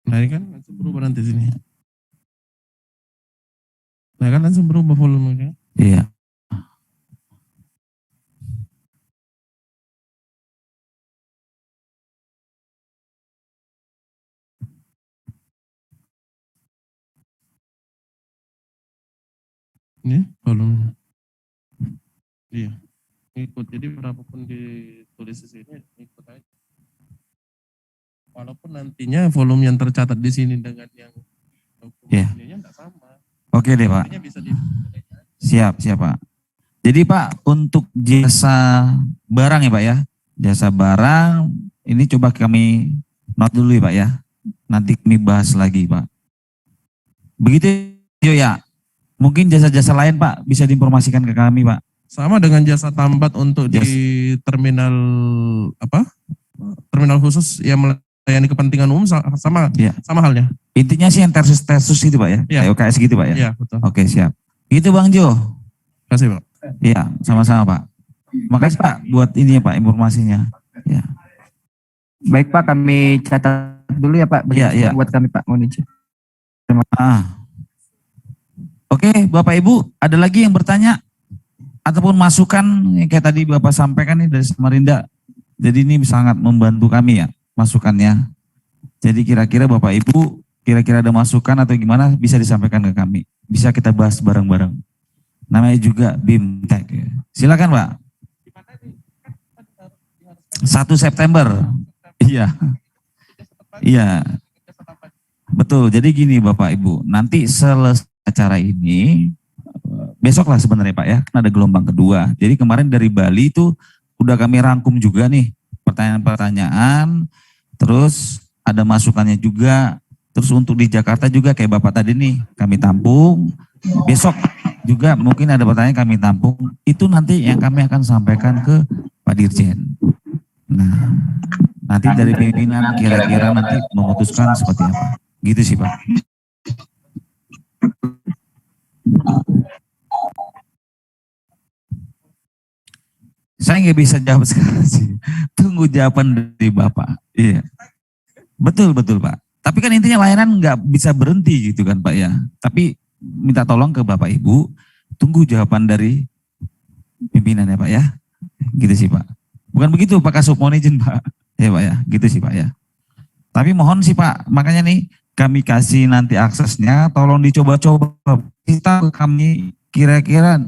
Nah ini kan langsung berubah nanti sini. Nah kan langsung berubah volumenya. Iya. Ini volumenya. Iya. Ngikut. Jadi berapapun ditulis di sini ngikut aja. Walaupun nantinya volume yang tercatat di sini dengan yang Iya. ininya enggak sama. Oke deh Pak. Artinya bisa Siap Pak. Jadi Pak untuk jasa barang ya Pak ya. Jasa barang ini coba kami note dulu ya Pak ya. Nanti kami bahas lagi Pak. Begitu ya. Mungkin jasa-jasa lain Pak bisa diinformasikan ke kami Pak. sama dengan jasa tambat untuk di terminal terminal khusus yang melayani kepentingan umum sama Iya. sama halnya. Intinya sih yang tersus itu Pak ya. Iya. Kayak UKS gitu Pak ya. Iya, betul. Oke siap. Gitu Bang Jo. Terima kasih, Pak. Iya sama-sama Pak. Makasih Pak buat ini ya Pak informasinya. Ya. Baik Pak, kami catat dulu ya Pak. Iya, iya. Buat kami Pak, mohon izin. Oke Bapak Ibu, ada lagi yang bertanya ataupun masukan yang kayak tadi Bapak sampaikan nih dari Samarinda. Jadi ini sangat membantu kami ya masukannya. Jadi kira-kira Bapak Ibu kira-kira ada masukan atau gimana bisa disampaikan ke kami. Bisa kita bahas bareng-bareng. Namanya juga BIMTEK. Silakan Pak. 1 September. Iya. Iya. Betul. Jadi gini Bapak Ibu, nanti selesai acara ini besok lah sebenarnya Pak ya, kan ada gelombang kedua. Jadi kemarin dari Bali itu udah kami rangkum juga nih pertanyaan-pertanyaan, terus ada masukannya juga, terus untuk di Jakarta juga kayak Bapak tadi nih kami tampung. Besok juga mungkin ada pertanyaan kami tampung, itu nanti yang kami akan sampaikan ke Pak Dirjen. Nah, nanti dari pimpinan kira-kira nanti memutuskan seperti apa. Gitu sih Pak. Saya nggak bisa jawab sekarang sih. Tunggu jawaban dari Bapak. Iya. Betul Pak. Tapi kan intinya layanan nggak bisa berhenti gitu kan Pak ya. Tapi minta tolong ke Bapak Ibu, tunggu jawaban dari pimpinan ya Pak ya. Gitu sih Pak. Bukan begitu Pak Kasub, mohon izin Pak. Ya Pak ya, gitu sih Pak ya. Tapi mohon sih Pak, makanya nih kami kasih nanti aksesnya, tolong dicoba-coba. Kita kami kira-kira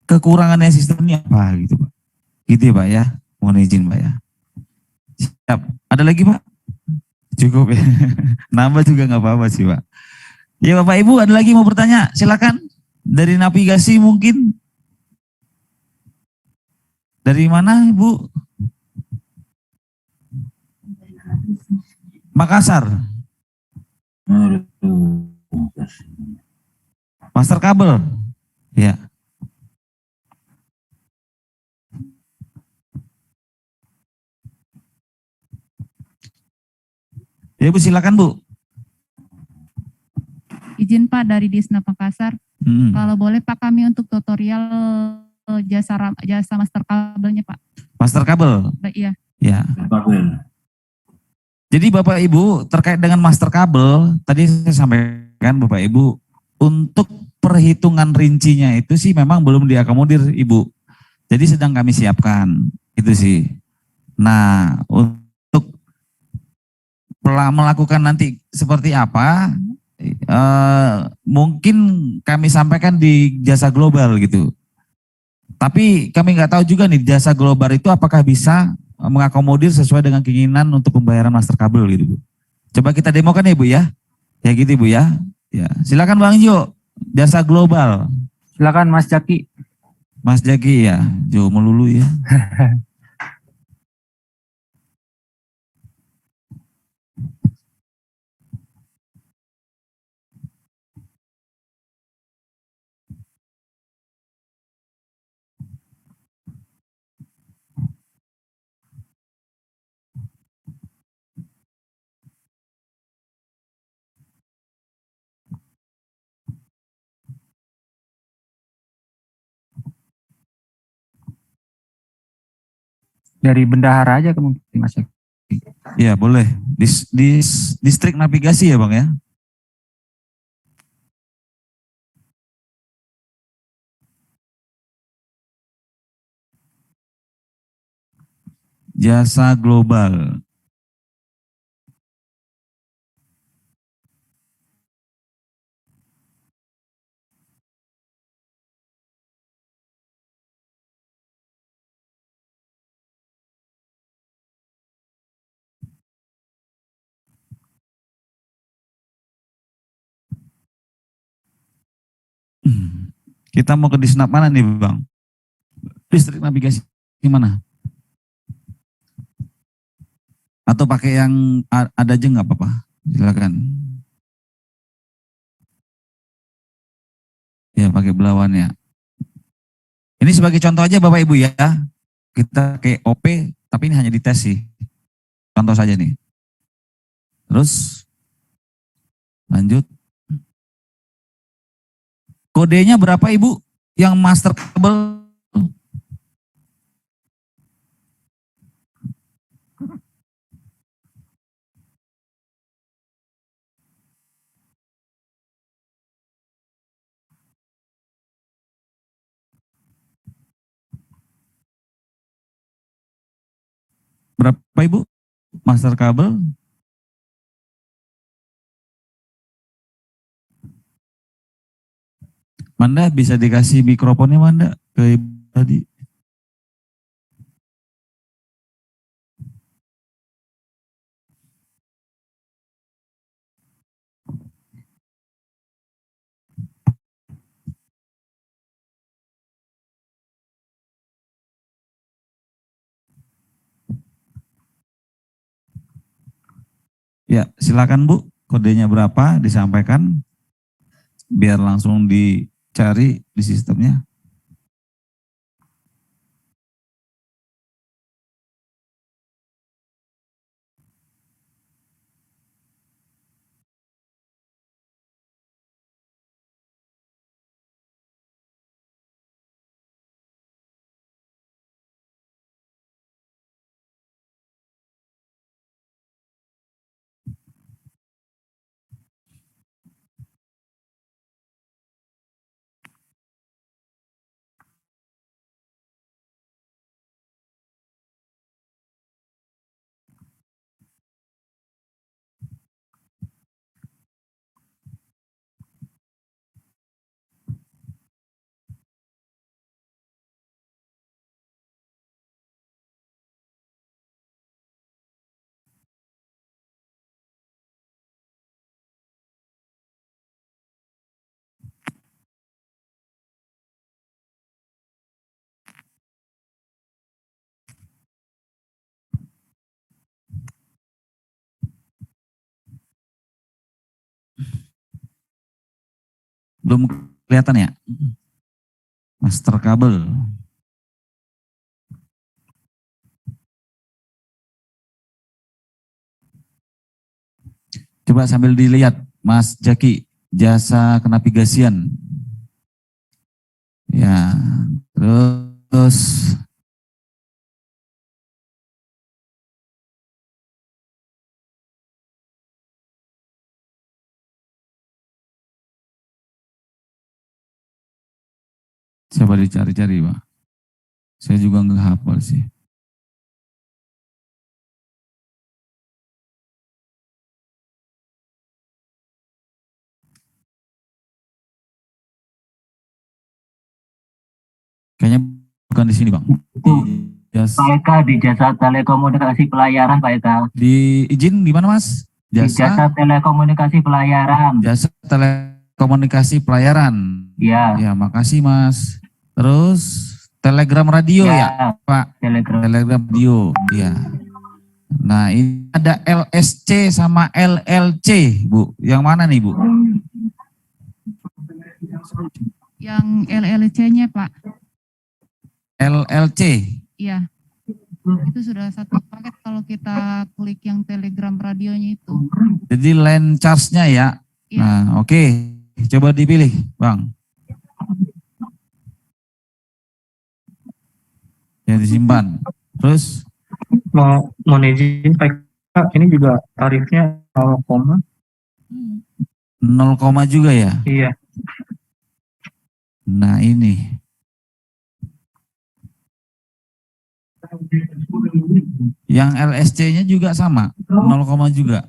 kekurangannya sistemnya apa gitu Pak. Gitu ya Pak ya, mohon izin Pak ya. Siap. Ada lagi Pak? Cukup ya. Nambah juga nggak apa-apa sih Pak. Ya Bapak Ibu ada lagi mau bertanya? Silakan. Dari navigasi mungkin. Dari mana Ibu? Makassar. Aduh. Master kabel. Ya. Ya Bu silakan Bu. Izin Pak dari Disna Makassar. Hmm. Kalau boleh Pak kami untuk tutorial jasa master kabelnya Pak. Master kabel. Iya. Ya. Kabel. Jadi Bapak Ibu terkait dengan master kabel, tadi saya sampaikan Bapak Ibu, untuk perhitungan rincinya itu sih memang belum diakomodir Ibu. Jadi sedang kami siapkan, itu sih. Nah, untuk melakukan nanti seperti apa, mungkin kami sampaikan di jasa global gitu. Tapi kami nggak tahu juga nih jasa global itu apakah bisa mengakomodir sesuai dengan keinginan untuk pembayaran master kabel gitu Bu. Coba kita demokan ya Bu ya. Ya gitu Bu ya. Ya, silakan Bang Jo, jasa global. Silakan Mas Jaki. Mas Jaki ya, Jo melulu ya. Dari bendahara aja mungkin Mas Jaki. Ya boleh. Distrik navigasi ya Bang ya. Jasa global. Kita mau ke disnap mana nih Bang? Distrik navigasi gimana? Atau pakai yang ada aja nggak apa-apa? Silakan. Ya pakai belawannya. Ini sebagai contoh aja Bapak Ibu ya. Kita pakai OP, tapi ini hanya dites sih. Contoh saja nih. Terus lanjut. Kodenya berapa Ibu? Yang master kabel? Berapa Ibu? Master kabel? Manda bisa dikasih mikrofonnya Manda ke Ibu tadi. Ya silakan Bu, kodenya berapa disampaikan biar langsung dicari di sistemnya. Belum kelihatan ya? Master kabel. Coba sambil dilihat Mas Jaki, jasa kenavigasian. Ya, terus coba dicari-cari, Pak. Saya juga nggak hafal sih. Kayaknya bukan di sini, Bang. Di jasa, Pak Eka di jasa telekomunikasi pelayaran Pak Eka. di izin di mana, Mas? Di jasa telekomunikasi pelayaran. Jasa telekomunikasi pelayaran. Ya. Ya, makasih Mas. Terus telegram radio ya, Pak. Telegram. Telegram radio, ya. Nah, ini ada LSC sama LLC, Bu. Yang mana nih, Bu? Yang LLC-nya Pak. LLC. Iya. Itu sudah satu paket kalau kita klik yang telegram radionya itu. Jadi line charge-nya ya. Iya. Nah, oke. Coba dipilih, Bang. Yang disimpan. Terus Mau izin Pak Eka, ini juga tarifnya 0, Hmm. 0, juga ya. iya. Nah, ini. Yang LSC-nya juga sama, 0, juga.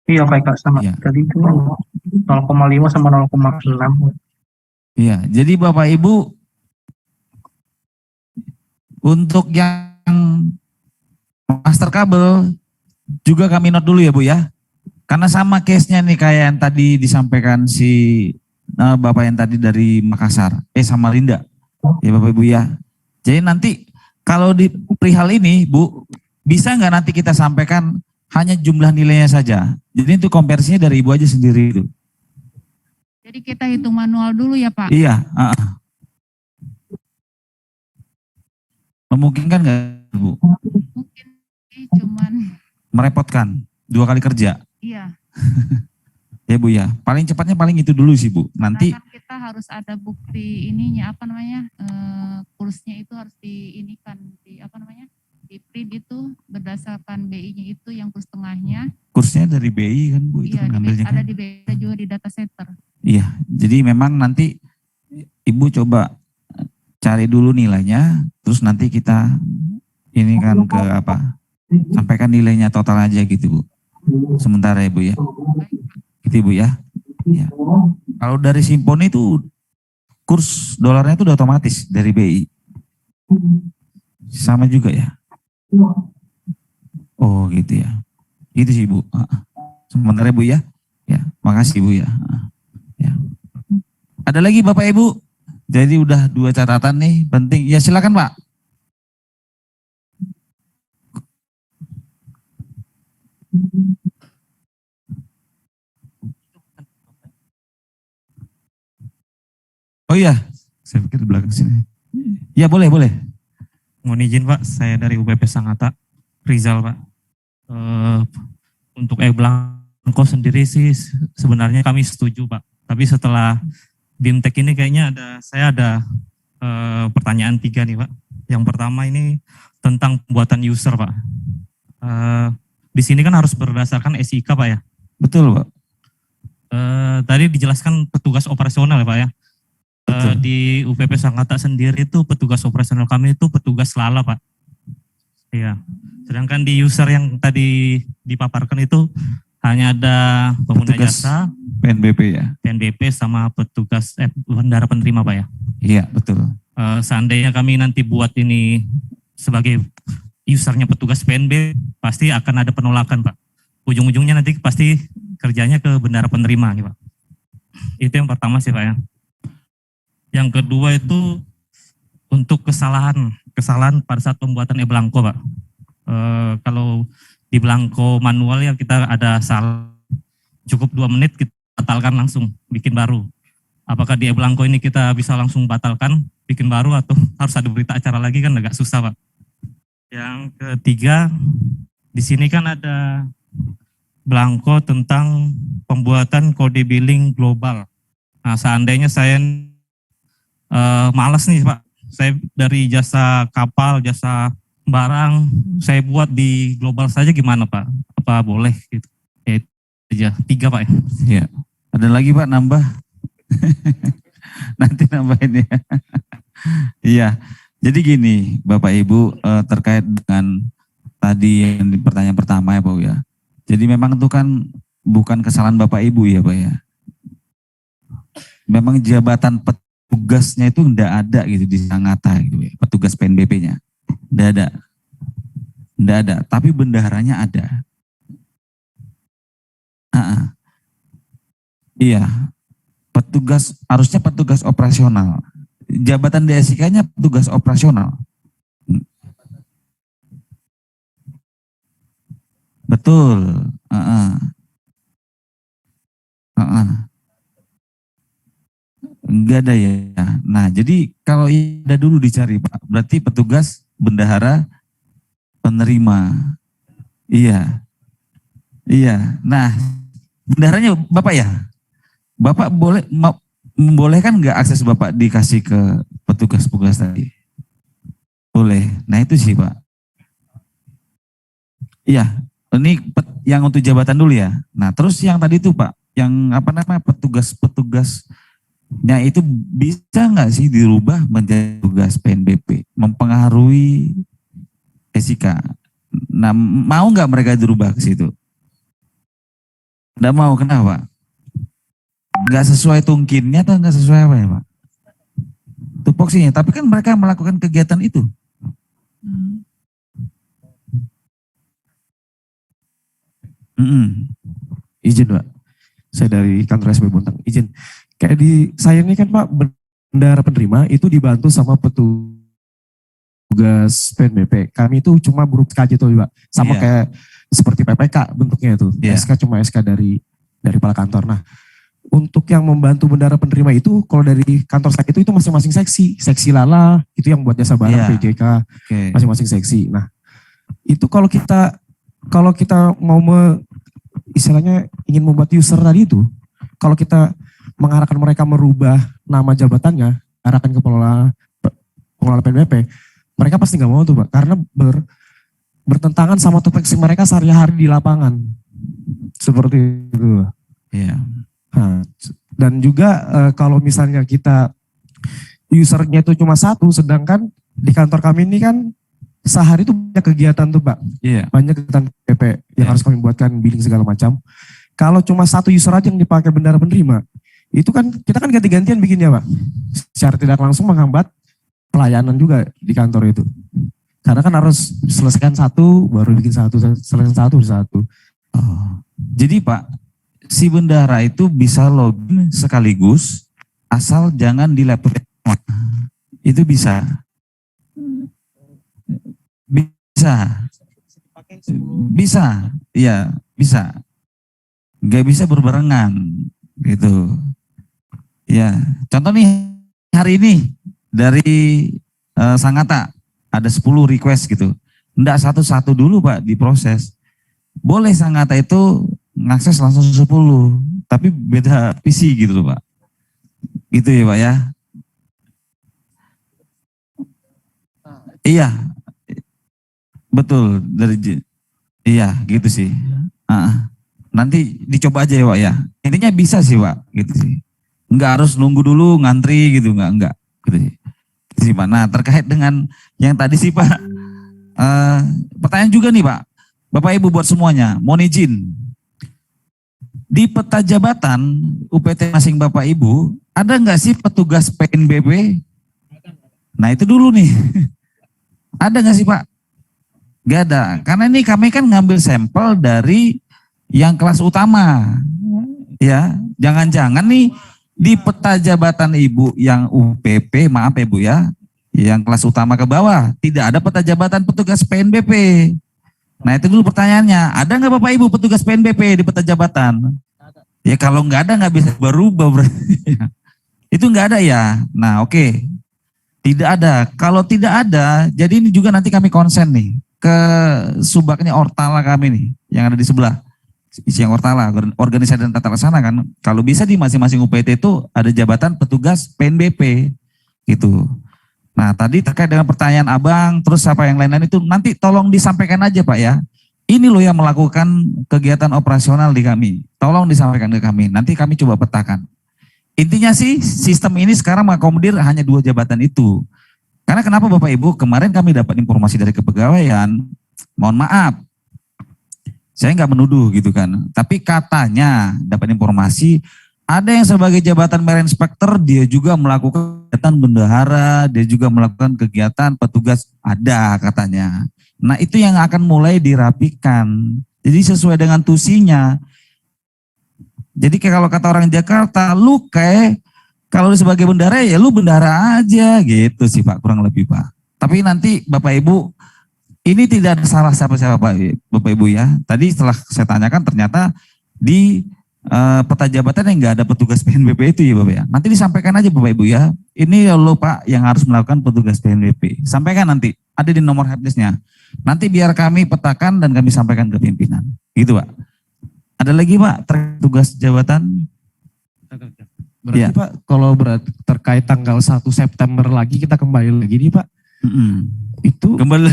Iya Pak Eka, sama. Iya. Tadi itu 0,5 sama 0,6. Iya, jadi Bapak Ibu untuk yang master kabel juga kami note dulu ya Bu ya. Karena sama case-nya nih kayak yang tadi disampaikan si Bapak yang tadi dari Makassar, Samarinda. Ya Bapak Ibu ya. Jadi nanti kalau di perihal ini Bu, bisa nggak nanti kita sampaikan hanya jumlah nilainya saja. Jadi itu konversinya dari Ibu aja sendiri itu. Jadi kita hitung manual dulu ya Pak. Iya. Memungkinkan nggak Bu? Mungkin sih cuman Merepotkan, 2 kali kerja. iya. Ya Bu ya, paling cepatnya paling itu dulu sih Bu. Nanti Karena kan kita harus ada bukti ininya apa namanya kursnya itu harus diinikan di apa namanya di print itu berdasarkan BI-nya itu yang kurs tengahnya. kursnya dari BI kan Bu, itu Iya, kan ngambilnya ada kan. di BI juga di data center. Iya, jadi memang nanti Ibu coba cari dulu nilainya, terus nanti kita ini kan ke apa, sampaikan nilainya total aja gitu Bu. Sementara ya Bu ya. Gitu Bu ya. Ya. Kalau dari Simponi itu kurs dolarnya itu udah otomatis dari BI. Sama juga ya. Oh gitu ya. Gitu sih Bu. Sementara Bu ya. Ya, makasih Bu ya. Ya. Ada lagi Bapak Ibu? Jadi udah 2 catatan nih penting. Ya silakan Pak. Oh iya, saya pikir di belakang sini. Ya boleh, boleh. Mohon izin Pak, saya dari UPP Sangatta, Rizal Pak. Untuk Blanco sendiri sih sebenarnya kami setuju Pak. Tapi setelah BIMTEK ini kayaknya saya ada pertanyaan 3 nih Pak. Yang pertama ini tentang pembuatan user Pak. Di sini kan harus berdasarkan SIK Pak ya. Betul Pak. Tadi dijelaskan petugas operasional ya Pak ya. Betul. Di UPP Sangatta sendiri itu petugas operasional kami itu petugas lala Pak. Iya. Sedangkan di user yang tadi dipaparkan itu hanya ada pengguna Petugas jasa, PNBP ya. PNBP sama petugas bendara penerima Pak ya. Iya betul. Seandainya kami nanti buat ini sebagai usernya petugas PNB, pasti akan ada penolakan Pak. Ujung-ujungnya nanti pasti kerjanya ke bendara penerima nih Pak. Itu yang pertama sih Pak ya. Yang kedua itu untuk kesalahan pada saat pembuatan e-Blanco Pak. Kalau di Blanco manual ya kita ada salah cukup 2 menit kita batalkan langsung, bikin baru. Apakah di e-Blanco ini kita bisa langsung batalkan, bikin baru, atau harus ada berita acara lagi, kan agak susah Pak. Yang ketiga, di sini kan ada Blanco tentang pembuatan kode billing global. Nah, seandainya saya malas nih Pak, saya dari jasa kapal, jasa barang, saya buat di global saja, gimana Pak? Apa boleh gitu? Ya, itu aja, 3 Pak. Ya. Ada lagi Pak nambah? Nanti nambahin ya. Iya. Jadi gini Bapak Ibu, terkait dengan tadi yang di pertanyaan pertama ya Pak ya. Jadi memang itu kan bukan kesalahan Bapak Ibu ya Pak ya. Memang jabatan petugasnya itu enggak ada gitu di Sangatta gitu ya. Petugas PNBP-nya. Enggak ada. Enggak ada, tapi bendaharanya ada. Iya. Harusnya petugas operasional. Jabatan DSIK-nya petugas operasional. Betul. Enggak ada ya. Nah, jadi kalau ada dulu dicari Pak, berarti petugas bendahara penerima. Iya. Iya. Nah, bendaharanya Bapak ya? Bapak membolehkan nggak akses Bapak dikasih ke petugas-petugas tadi? Boleh. Nah itu sih Pak. Iya, ini yang untuk jabatan dulu ya. Nah terus yang tadi itu Pak, yang apa namanya petugasnya itu bisa nggak sih dirubah menjadi tugas PNBP? Mempengaruhi SIK. Nah mau nggak mereka dirubah ke situ? Nggak mau, kenapa? Nggak sesuai tungkinnya atau nggak sesuai apa ya Pak? Tupoksinya, tapi kan mereka melakukan kegiatan itu. Izin Pak, saya dari kantor SB Bontang, izin. Kayak di saya ini kan Pak, bendahara penerima itu dibantu sama petugas PNBP. Kami itu cuma berupa SK tuh Pak, sama kayak seperti PPK bentuknya itu. SK cuma SK dari kepala kantor. Nah, untuk yang membantu bendahara penerima itu, kalau dari kantor saya itu masing-masing seksi Lala itu yang buat jasa barang PJK, masing-masing seksi. Nah itu kalau kita mau istilahnya ingin membuat user tadi itu, kalau kita mengarahkan mereka merubah nama jabatannya, arahkan ke pengelola PNBP, mereka pasti nggak mau tuh Pak, karena bertentangan sama tupoksi mereka sehari-hari di lapangan, seperti itu. Iya. Nah, dan juga kalau misalnya kita usernya itu cuma 1, sedangkan di kantor kami ini kan sehari itu banyak kegiatan tuh Pak. Banyak kegiatan PP yang harus kami buatkan billing segala macam. Kalau cuma 1 user aja yang dipakai bendahara penerima, itu kan kita kan ganti-gantian bikinnya Pak. Secara tidak langsung menghambat pelayanan juga di kantor itu. Karena kan harus selesaikan 1, baru bikin 1, selesaikan 1. Oh. Jadi Pak, si bendahara itu bisa login sekaligus asal jangan di laptop. Itu bisa. Bisa. Iya, bisa. Gak bisa berbarengan gitu. Ya, contoh nih hari ini dari Sangatta ada 10 request gitu. Enggak satu-satu dulu Pak diproses. Boleh Sangatta itu ngakses langsung 10, tapi beda PC gitu loh Pak. Gitu ya Pak ya. Iya, betul iya gitu sih. Nanti dicoba aja ya Pak ya. Intinya bisa sih Pak, gitu sih. Enggak harus nunggu dulu ngantri gitu, enggak gitu sih. Gitu sih Pak. Nah terkait dengan yang tadi sih Pak, pertanyaan juga nih Pak, Bapak Ibu buat semuanya, mohon izin. Di peta jabatan UPT masing Bapak Ibu, ada nggak sih petugas PNBP? Nah itu dulu nih. Ada nggak sih Pak? Nggak ada. Karena ini kami kan ngambil sampel dari yang kelas utama. Ya, jangan-jangan nih di peta jabatan Ibu yang UPP, maaf ya Bu ya, yang kelas utama ke bawah, tidak ada peta jabatan petugas PNBP. Nah itu dulu pertanyaannya, ada nggak Bapak Ibu petugas PNBP di peta jabatan? Ya kalau nggak ada nggak bisa berubah berarti. Itu nggak ada ya. Nah oke. Tidak ada. Kalau tidak ada, jadi ini juga nanti kami konsen nih ke subaknya Ortala kami nih yang ada di sebelah. Isi yang Ortala, organisasi dan tata laksana kan. Kalau bisa di masing-masing UPT itu ada jabatan petugas PNBP gitu. Nah tadi terkait dengan pertanyaan abang, terus apa yang lain-lain itu nanti tolong disampaikan aja Pak ya. Ini loh yang melakukan kegiatan operasional di kami. Tolong disampaikan ke kami, nanti kami coba petakan. Intinya sih sistem ini sekarang mengakomodir hanya 2 jabatan itu. Karena kenapa Bapak Ibu, kemarin kami dapat informasi dari kepegawaian, mohon maaf, saya nggak menuduh gitu kan. Tapi katanya dapat informasi, ada yang sebagai jabatan Merenspektor, dia juga melakukan kegiatan bendahara, dia juga melakukan kegiatan petugas, ada katanya. Nah itu yang akan mulai dirapikan. Jadi sesuai dengan tusinya. Jadi kayak kalau kata orang Jakarta, lu kayak kalau lu sebagai bendahara ya lu bendahara aja gitu sih Pak, kurang lebih Pak. Tapi nanti Bapak Ibu, ini tidak ada salah siapa-siapa Bapak Ibu ya. Tadi setelah saya tanyakan ternyata di peta jabatan yang nggak ada petugas PNBP itu ya Bapak ya. Nanti disampaikan aja Bapak Ibu ya. Ini lo Pak yang harus melakukan petugas PNBP. Sampaikan nanti, ada di nomor helpdesk-nya. Nanti biar kami petakan dan kami sampaikan ke pimpinan. Gitu Pak. Ada lagi Pak tugas jabatan? Berarti Ya. Pak, kalau berarti terkait tanggal 1 September lagi kita kembali lagi nih Pak. Itu kembali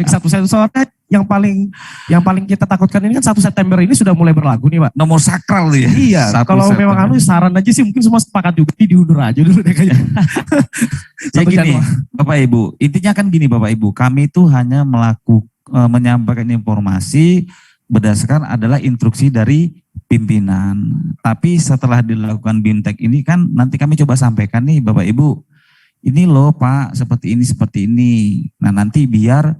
ke 1 September. Soalnya yang paling kita takutkan ini kan 1 September ini sudah mulai berlaku nih Pak. Nomor sakral tuh ya? Iya, 1 kalau memang September. saran aja sih mungkin semua sepakat juga diundur aja dulu deh kayaknya. Ya 1 gini, Januari. Bapak Ibu, intinya kan gini Bapak Ibu, kami itu hanya menyampaikan informasi berdasarkan adalah instruksi dari pimpinan. Tapi setelah dilakukan BIMTEK ini kan nanti kami coba sampaikan nih Bapak Ibu, ini loh Pak, seperti ini. Nah nanti biar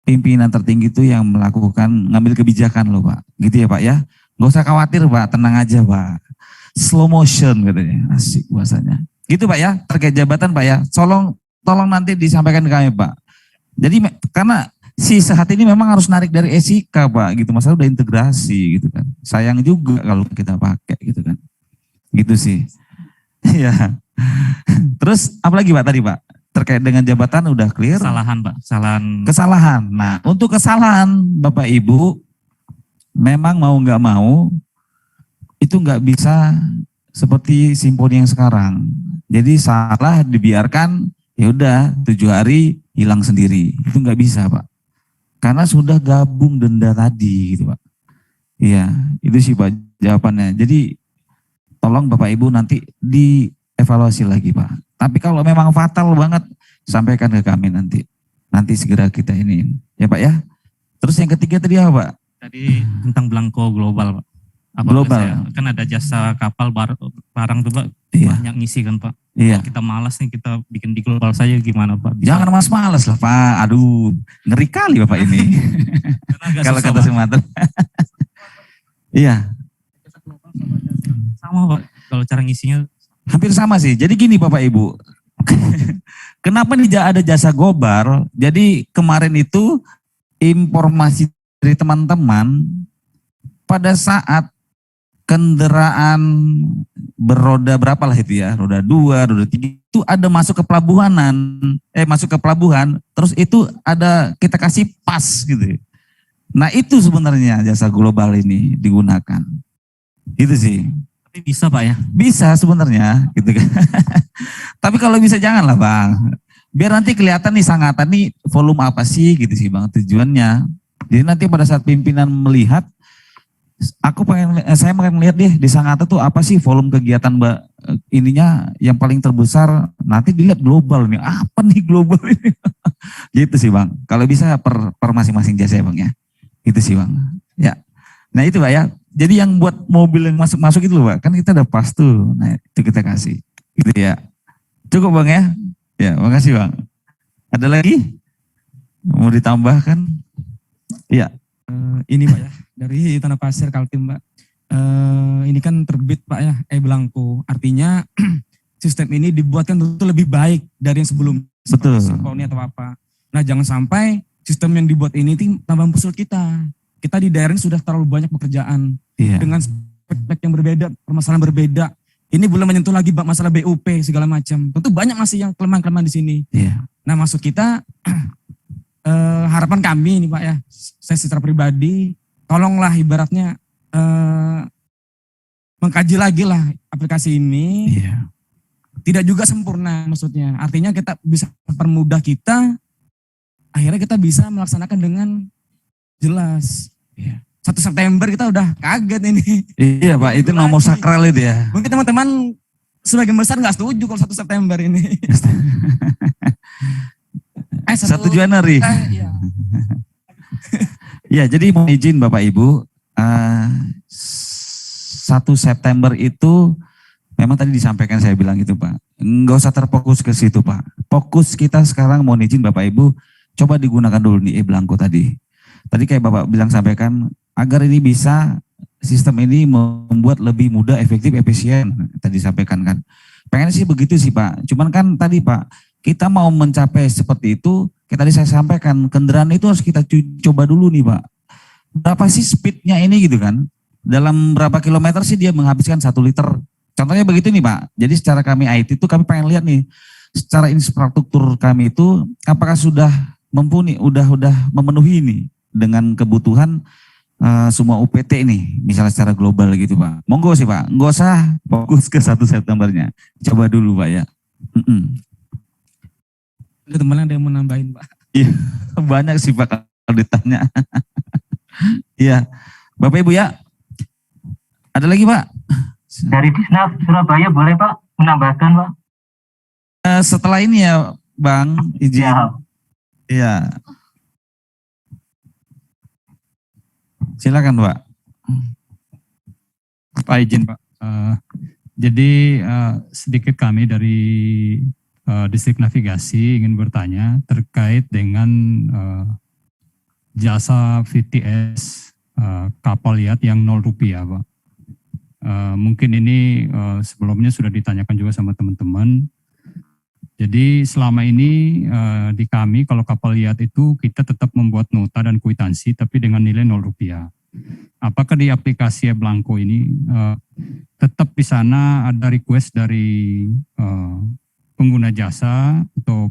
pimpinan tertinggi itu yang melakukan, ngambil kebijakan loh Pak. Gitu ya Pak ya. Gak usah khawatir Pak, tenang aja Pak. Slow motion katanya, asik bahasanya. Gitu Pak ya, terkait jabatan Pak ya. Tolong nanti disampaikan ke kami Pak. Jadi karena si saat ini memang harus narik dari SIK Pak gitu, masalah udah integrasi gitu kan. Sayang juga kalau kita pakai gitu kan. Gitu sih. Iya. Terus apa lagi Pak tadi Pak? Terkait dengan jabatan udah clear. Kesalahan Pak, Kesalahan. Nah untuk kesalahan Bapak Ibu, memang mau nggak mau itu nggak bisa seperti simponi yang sekarang. Jadi salah dibiarkan, ya udah 7 hari hilang sendiri. Itu nggak bisa Pak. Karena sudah gabung denda tadi gitu Pak. Iya, itu sih Pak jawabannya. Jadi tolong Bapak Ibu nanti dievaluasi lagi Pak. Tapi kalau memang fatal banget, sampaikan ke kami nanti. Nanti segera kita ini. Ya Pak ya. Terus yang ketiga tadi apa Pak? tadi tentang belangko global Pak. Apa Global. kan ada jasa kapal barang tuh Pak, Iya. banyak ngisi kan Pak. Iya. Kalau kita malas nih kita bikin di global saja gimana Pak? Jangan malas lah Pak. Aduh, ngeri kali Bapak ini. Karena agak Kalau susah, kata Pak. Sumatera. Iya, Sama Pak, kalau cara ngisinya hampir sama sih. Jadi gini Bapak Ibu. Kenapa nih ada jasa gobar? Jadi kemarin itu informasi dari teman-teman pada saat kendaraan beroda berapa lah itu ya, roda 2, roda 3 itu ada masuk ke pelabuhan, terus itu ada kita kasih pas gitu. Nah itu sebenarnya jasa global ini digunakan. Itu sih. tapi bisa Pak ya. Bisa sebenarnya gitu kan. Tapi kalau bisa janganlah Bang. Biar nanti kelihatan nih sangatan nih volume apa sih gitu sih Bang tujuannya. Jadi nanti pada saat pimpinan melihat, saya pengen melihat deh di Sangatta tuh apa sih volume kegiatan ininya yang paling terbesar, nanti dilihat global nih, apa nih global ini. Gitu sih Bang, kalau bisa per masing-masing jasa ya Bang ya. Gitu sih Bang. Ya. Nah itu Pak ya, jadi yang buat mobil yang masuk-masuk itu loh Pak, kan kita udah pas tuh, nah itu kita kasih. Gitu ya. Cukup Bang ya. Ya makasih Bang. Ada lagi? Mau ditambahkan? Iya. Ini Pak ya, dari Tanah Pasir Kaltim Pak. Ini kan terbit Pak ya, belangko. Artinya sistem ini dibuatkan tentu lebih baik dari yang sebelum. Betul. Simponi atau apa. Nah jangan sampai sistem yang dibuat ini tambah musuh kita. Kita di daerah ini sudah terlalu banyak pekerjaan. Iya. Dengan aspek yang berbeda, permasalahan berbeda. Ini belum menyentuh lagi masalah BUP segala macam. Tentu banyak masih yang kelemahan-kelemahan di sini. Iya. Nah, maksud kita harapan kami nih Pak ya, saya secara pribadi, tolonglah ibaratnya mengkaji lagi lah aplikasi ini. Iya. Tidak juga sempurna maksudnya. Artinya kita bisa permudah kita, akhirnya kita bisa melaksanakan dengan jelas. Iya. 1 September kita udah kaget ini. Iya Pak, itu nomor sakral itu ya. Mungkin teman-teman sebagian besar nggak setuju kalau 1 September ini. 1 Januari. Iya. Ya, jadi mohon izin Bapak Ibu, 1 September itu memang tadi disampaikan saya bilang itu Pak. Enggak usah terfokus ke situ Pak. Fokus kita sekarang mohon izin Bapak Ibu, coba digunakan dulu nih e-blanko tadi. Tadi kayak Bapak bilang sampaikan, agar ini bisa, sistem ini membuat lebih mudah, efektif, efisien. Tadi sampaikan kan. Pengen sih begitu sih Pak. Cuman kan tadi Pak, kita mau mencapai seperti itu, kayak tadi saya sampaikan, kendaraan itu harus kita coba dulu nih Pak. Berapa sih speednya ini gitu kan? Dalam berapa kilometer sih dia menghabiskan 1 liter? Contohnya begitu nih Pak. Jadi secara kami IT itu kami pengen lihat nih, secara infrastruktur kami itu apakah sudah mumpuni, udah memenuhi nih dengan kebutuhan semua UPT ini, misalnya secara global gitu Pak. Monggo sih Pak, nggak usah fokus ke 1 Septembernya. Coba dulu Pak ya. Ada teman ada yang mau nambahin Pak? Iya, banyak sih Pak kalau ditanya. Iya, Bapak Ibu ya. Ada lagi Pak? Dari Disnaf Surabaya boleh Pak menambahkan Pak? Setelah ini ya Bang, izin. Siap. Iya. Silakan Pak. Pak izin Pak. Jadi sedikit kami dari Distrik Navigasi ingin bertanya terkait dengan jasa VTS kapal yacht yang 0 rupiah Pak. Mungkin ini sebelumnya sudah ditanyakan juga sama teman-teman. Jadi selama ini di kami kalau kapal yacht itu kita tetap membuat nota dan kwitansi tapi dengan nilai 0 rupiah. Apakah di aplikasi e-blanko ini tetap di sana ada request dari pengguna jasa atau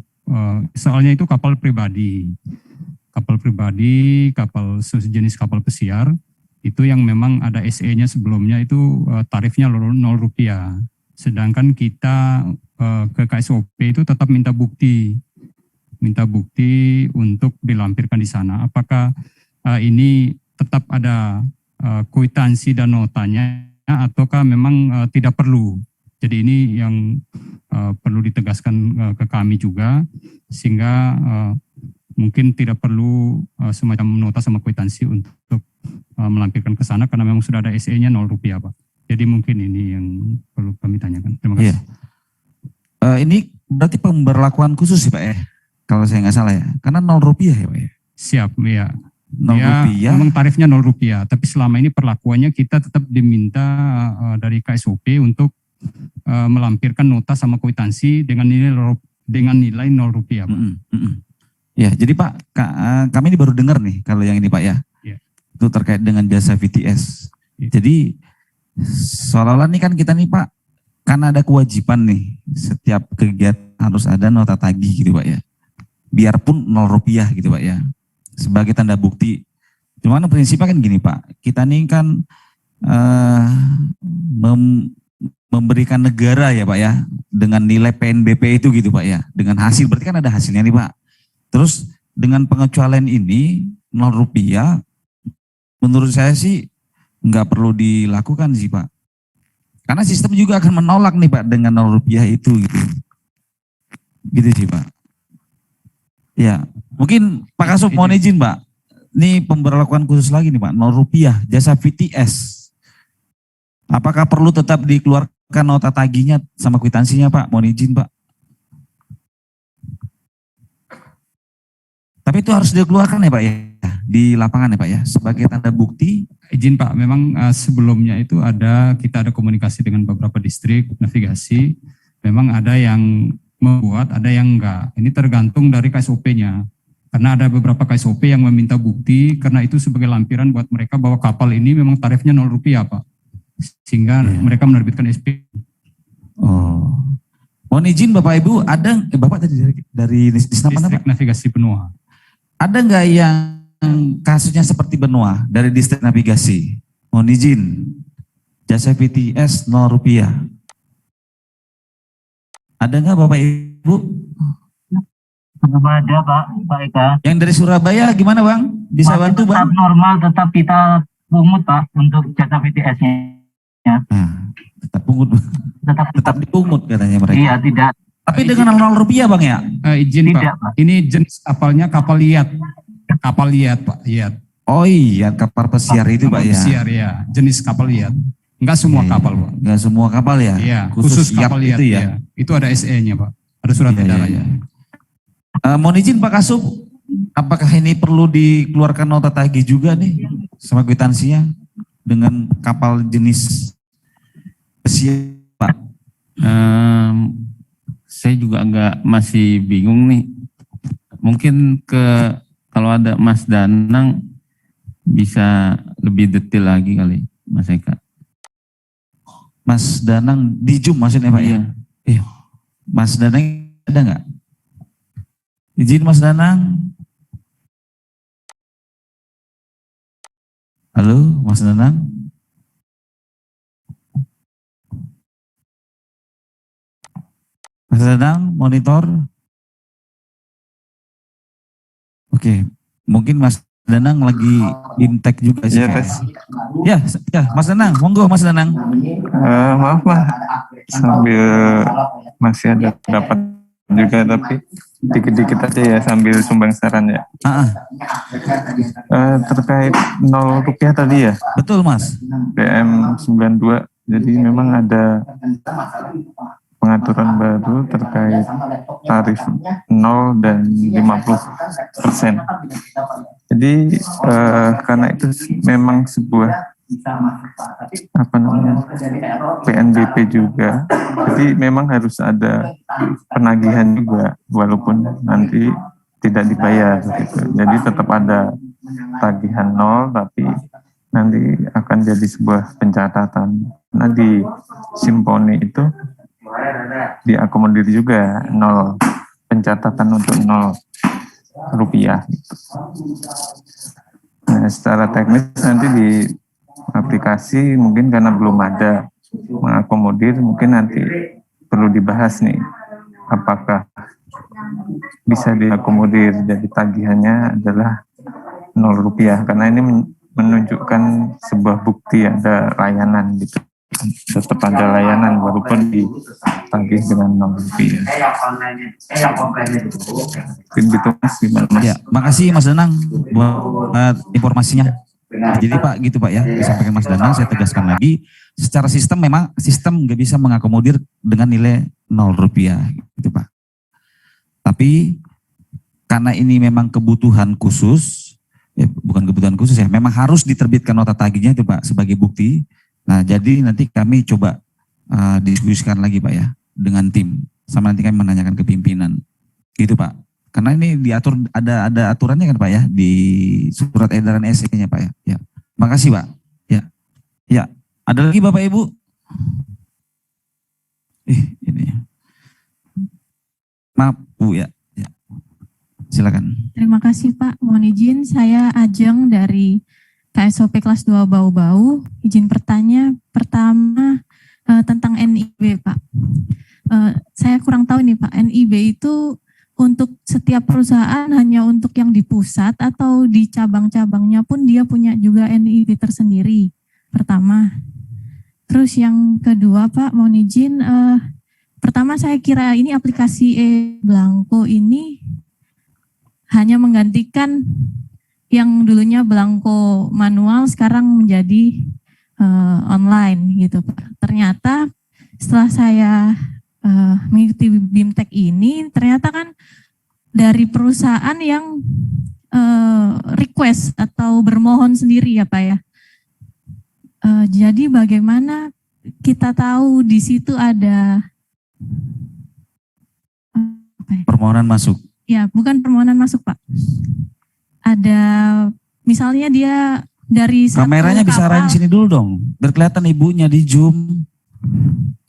soalnya itu kapal pribadi, kapal sejenis kapal pesiar itu yang memang ada SE-nya sebelumnya itu tarifnya 0 rupiah. Sedangkan kita ke KSOP itu tetap minta bukti untuk dilampirkan di sana. Apakah ini tetap ada kwitansi dan notanya ataukah memang tidak perlu? Jadi ini yang perlu ditegaskan ke kami juga sehingga mungkin tidak perlu semacam nota sama kwitansi untuk melampirkan ke sana karena memang sudah ada SE-nya 0 rupiah Pak. Jadi mungkin ini yang perlu kami tanyakan. Terima kasih. Ini berarti pemberlakuan khusus sih Pak ya? Kalau saya nggak salah ya. Karena 0 rupiah ya Pak ya? Siap, ya. 0 rupiah. Memang tarifnya 0 rupiah. Tapi selama ini perlakuannya kita tetap diminta dari KSOP untuk melampirkan nota sama kwitansi dengan nilai 0 rupiah Pak. Ya, jadi Pak, kami ini baru dengar nih kalau yang ini Pak ya. Itu terkait dengan jasa VTS. Jadi seolah-olah nih kan kita nih Pak, karena ada kewajiban nih setiap kegiatan harus ada nota tagih gitu Pak ya. Biarpun 0 rupiah gitu Pak ya. Sebagai tanda bukti. Cuman prinsipnya kan gini Pak, kita nih kan memberikan negara ya Pak ya, dengan nilai PNBP itu gitu Pak ya. Dengan hasil, berarti kan ada hasilnya nih Pak. Terus dengan pengecualian ini 0 rupiah, menurut saya sih nggak perlu dilakukan sih Pak. Karena sistem juga akan menolak nih Pak dengan 0 rupiah itu gitu. Gitu sih Pak. Ya, mungkin Pak Kasub mohon izin Pak. Ini pemberlakuan khusus lagi nih Pak, 0 rupiah jasa VTS. Apakah perlu tetap dikeluarkan nota tagihnya sama kwitansinya Pak? Mohon izin Pak. Tapi itu harus dikeluarkan ya Pak ya, di lapangan ya Pak ya, sebagai tanda bukti. Izin Pak, memang sebelumnya itu kita ada komunikasi dengan beberapa distrik navigasi, memang ada yang membuat, ada yang enggak. Ini tergantung dari KSOP-nya. Karena ada beberapa KSOP yang meminta bukti, karena itu sebagai lampiran buat mereka bahwa kapal ini memang tarifnya 0 rupiah Pak. sehingga mereka menerbitkan SP. Oh. Mohon izin Bapak Ibu, ada Bapak tadi dari Distrik Navigasi Benua. Ada nggak yang kasusnya seperti Benua dari Distrik Navigasi? Mohon izin, jasa PTS 0 rupiah. Ada nggak Bapak Ibu? Belum ada Pak Eka. Yang dari Surabaya gimana Bang? Bisa Masih bantu tetap Bang? normal, tetap kita pungut Pak untuk jasa PTS-nya. Nah, tetap pungut, Tetap tetap dipungut katanya mereka. Iya, tidak. Tapi dengan 0 rupiah Bang ya? Izin Tidak, Pak, ini jenis kapalnya kapal liat. Kapal liat Pak, liat. Oh iya, kapal pesiar itu Pak ya? Pesiar ya, jenis kapal liat. Enggak semua Iya, kapal Pak. Enggak semua kapal ya? Iya, khusus Yap kapal liat itu ya? ya. Itu ada SE-nya Pak, ada surat Iya, iya, edarannya. iya. Mohon izin Pak Kasub, apakah ini perlu dikeluarkan nota tagih juga nih sama kwitansinya dengan kapal jenis pesiar Pak? Saya juga agak masih bingung nih. Mungkin kalau ada Mas Danang bisa lebih detail lagi kali, Mas Eka. Mas Danang di Zoom maksudnya Pak ya? Iya. Mas Danang ada nggak? Izin Mas Danang. Halo Mas Danang. Mas Danang monitor. Oke, mungkin Mas Danang lagi intek juga sih. Ya, Mas Danang, monggo Mas Danang. Maaf Pak, sambil masih ada dapat juga tapi dikit-dikit aja ya sambil sumbang saran ya. Terkait 0 rupiah tadi ya. Betul Mas. PM 92, jadi memang ada pengaturan baru terkait tarif 0 dan 50%. Jadi karena itu memang sebuah PNBP juga, jadi memang harus ada penagihan juga walaupun nanti tidak dibayar gitu. Jadi tetap ada tagihan 0 tapi nanti akan jadi sebuah pencatatan. Nah di Simponi itu diakomodir juga 0 pencatatan untuk 0 rupiah. Nah, secara teknis nanti di aplikasi mungkin karena belum ada mengakomodir, mungkin nanti perlu dibahas nih apakah bisa diakomodir jadi tagihannya adalah 0 rupiah karena ini menunjukkan sebuah bukti ada layanan gitu. Tetap ada layanan walaupun ditagih dengan 0 rupiah. Mungkin gitu Mas, gimana Mas? Ya, makasih Mas Danang buat informasinya. Jadi Pak gitu Pak ya, disampaikan Mas Danang, saya tegaskan lagi, secara sistem memang sistem nggak bisa mengakomodir dengan nilai 0 rupiah gitu Pak. Tapi karena ini memang kebutuhan khusus, ya bukan kebutuhan khusus ya, memang harus diterbitkan nota tagihnya itu Pak sebagai bukti. Nah, jadi nanti kami coba diskusikan lagi Pak ya dengan tim, sama nanti kami menanyakan ke pimpinan, gitu Pak. Karena ini diatur ada aturannya kan Pak ya di surat edaran SE-nya Pak ya. Ya, makasih Pak. Ya, ya. Ada lagi Bapak Ibu? Ini. Maaf Bu ya. Ya. Silakan. Terima kasih Pak. Mohon izin, saya Ajeng dari KSOP kelas 2 Bau-Bau. Izin pertama tentang NIB Pak. Saya kurang tahu nih Pak, NIB itu untuk setiap perusahaan hanya untuk yang di pusat atau di cabang-cabangnya pun dia punya juga NIB tersendiri? Pertama. Terus yang kedua Pak, mohon izin, pertama saya kira ini aplikasi e-Blanko ini hanya menggantikan yang dulunya Blanko manual sekarang menjadi online gitu Pak. Ternyata setelah saya mengikuti BIMTEK ini, ternyata kan dari perusahaan yang request atau bermohon sendiri ya Pak ya. Jadi bagaimana kita tahu di situ ada permohonan masuk? Ya, bukan permohonan masuk Pak. Ada misalnya dia dari satu Kameranya bisa kapal, arahin sini dulu dong. Biar kelihatan ibunya di zoom.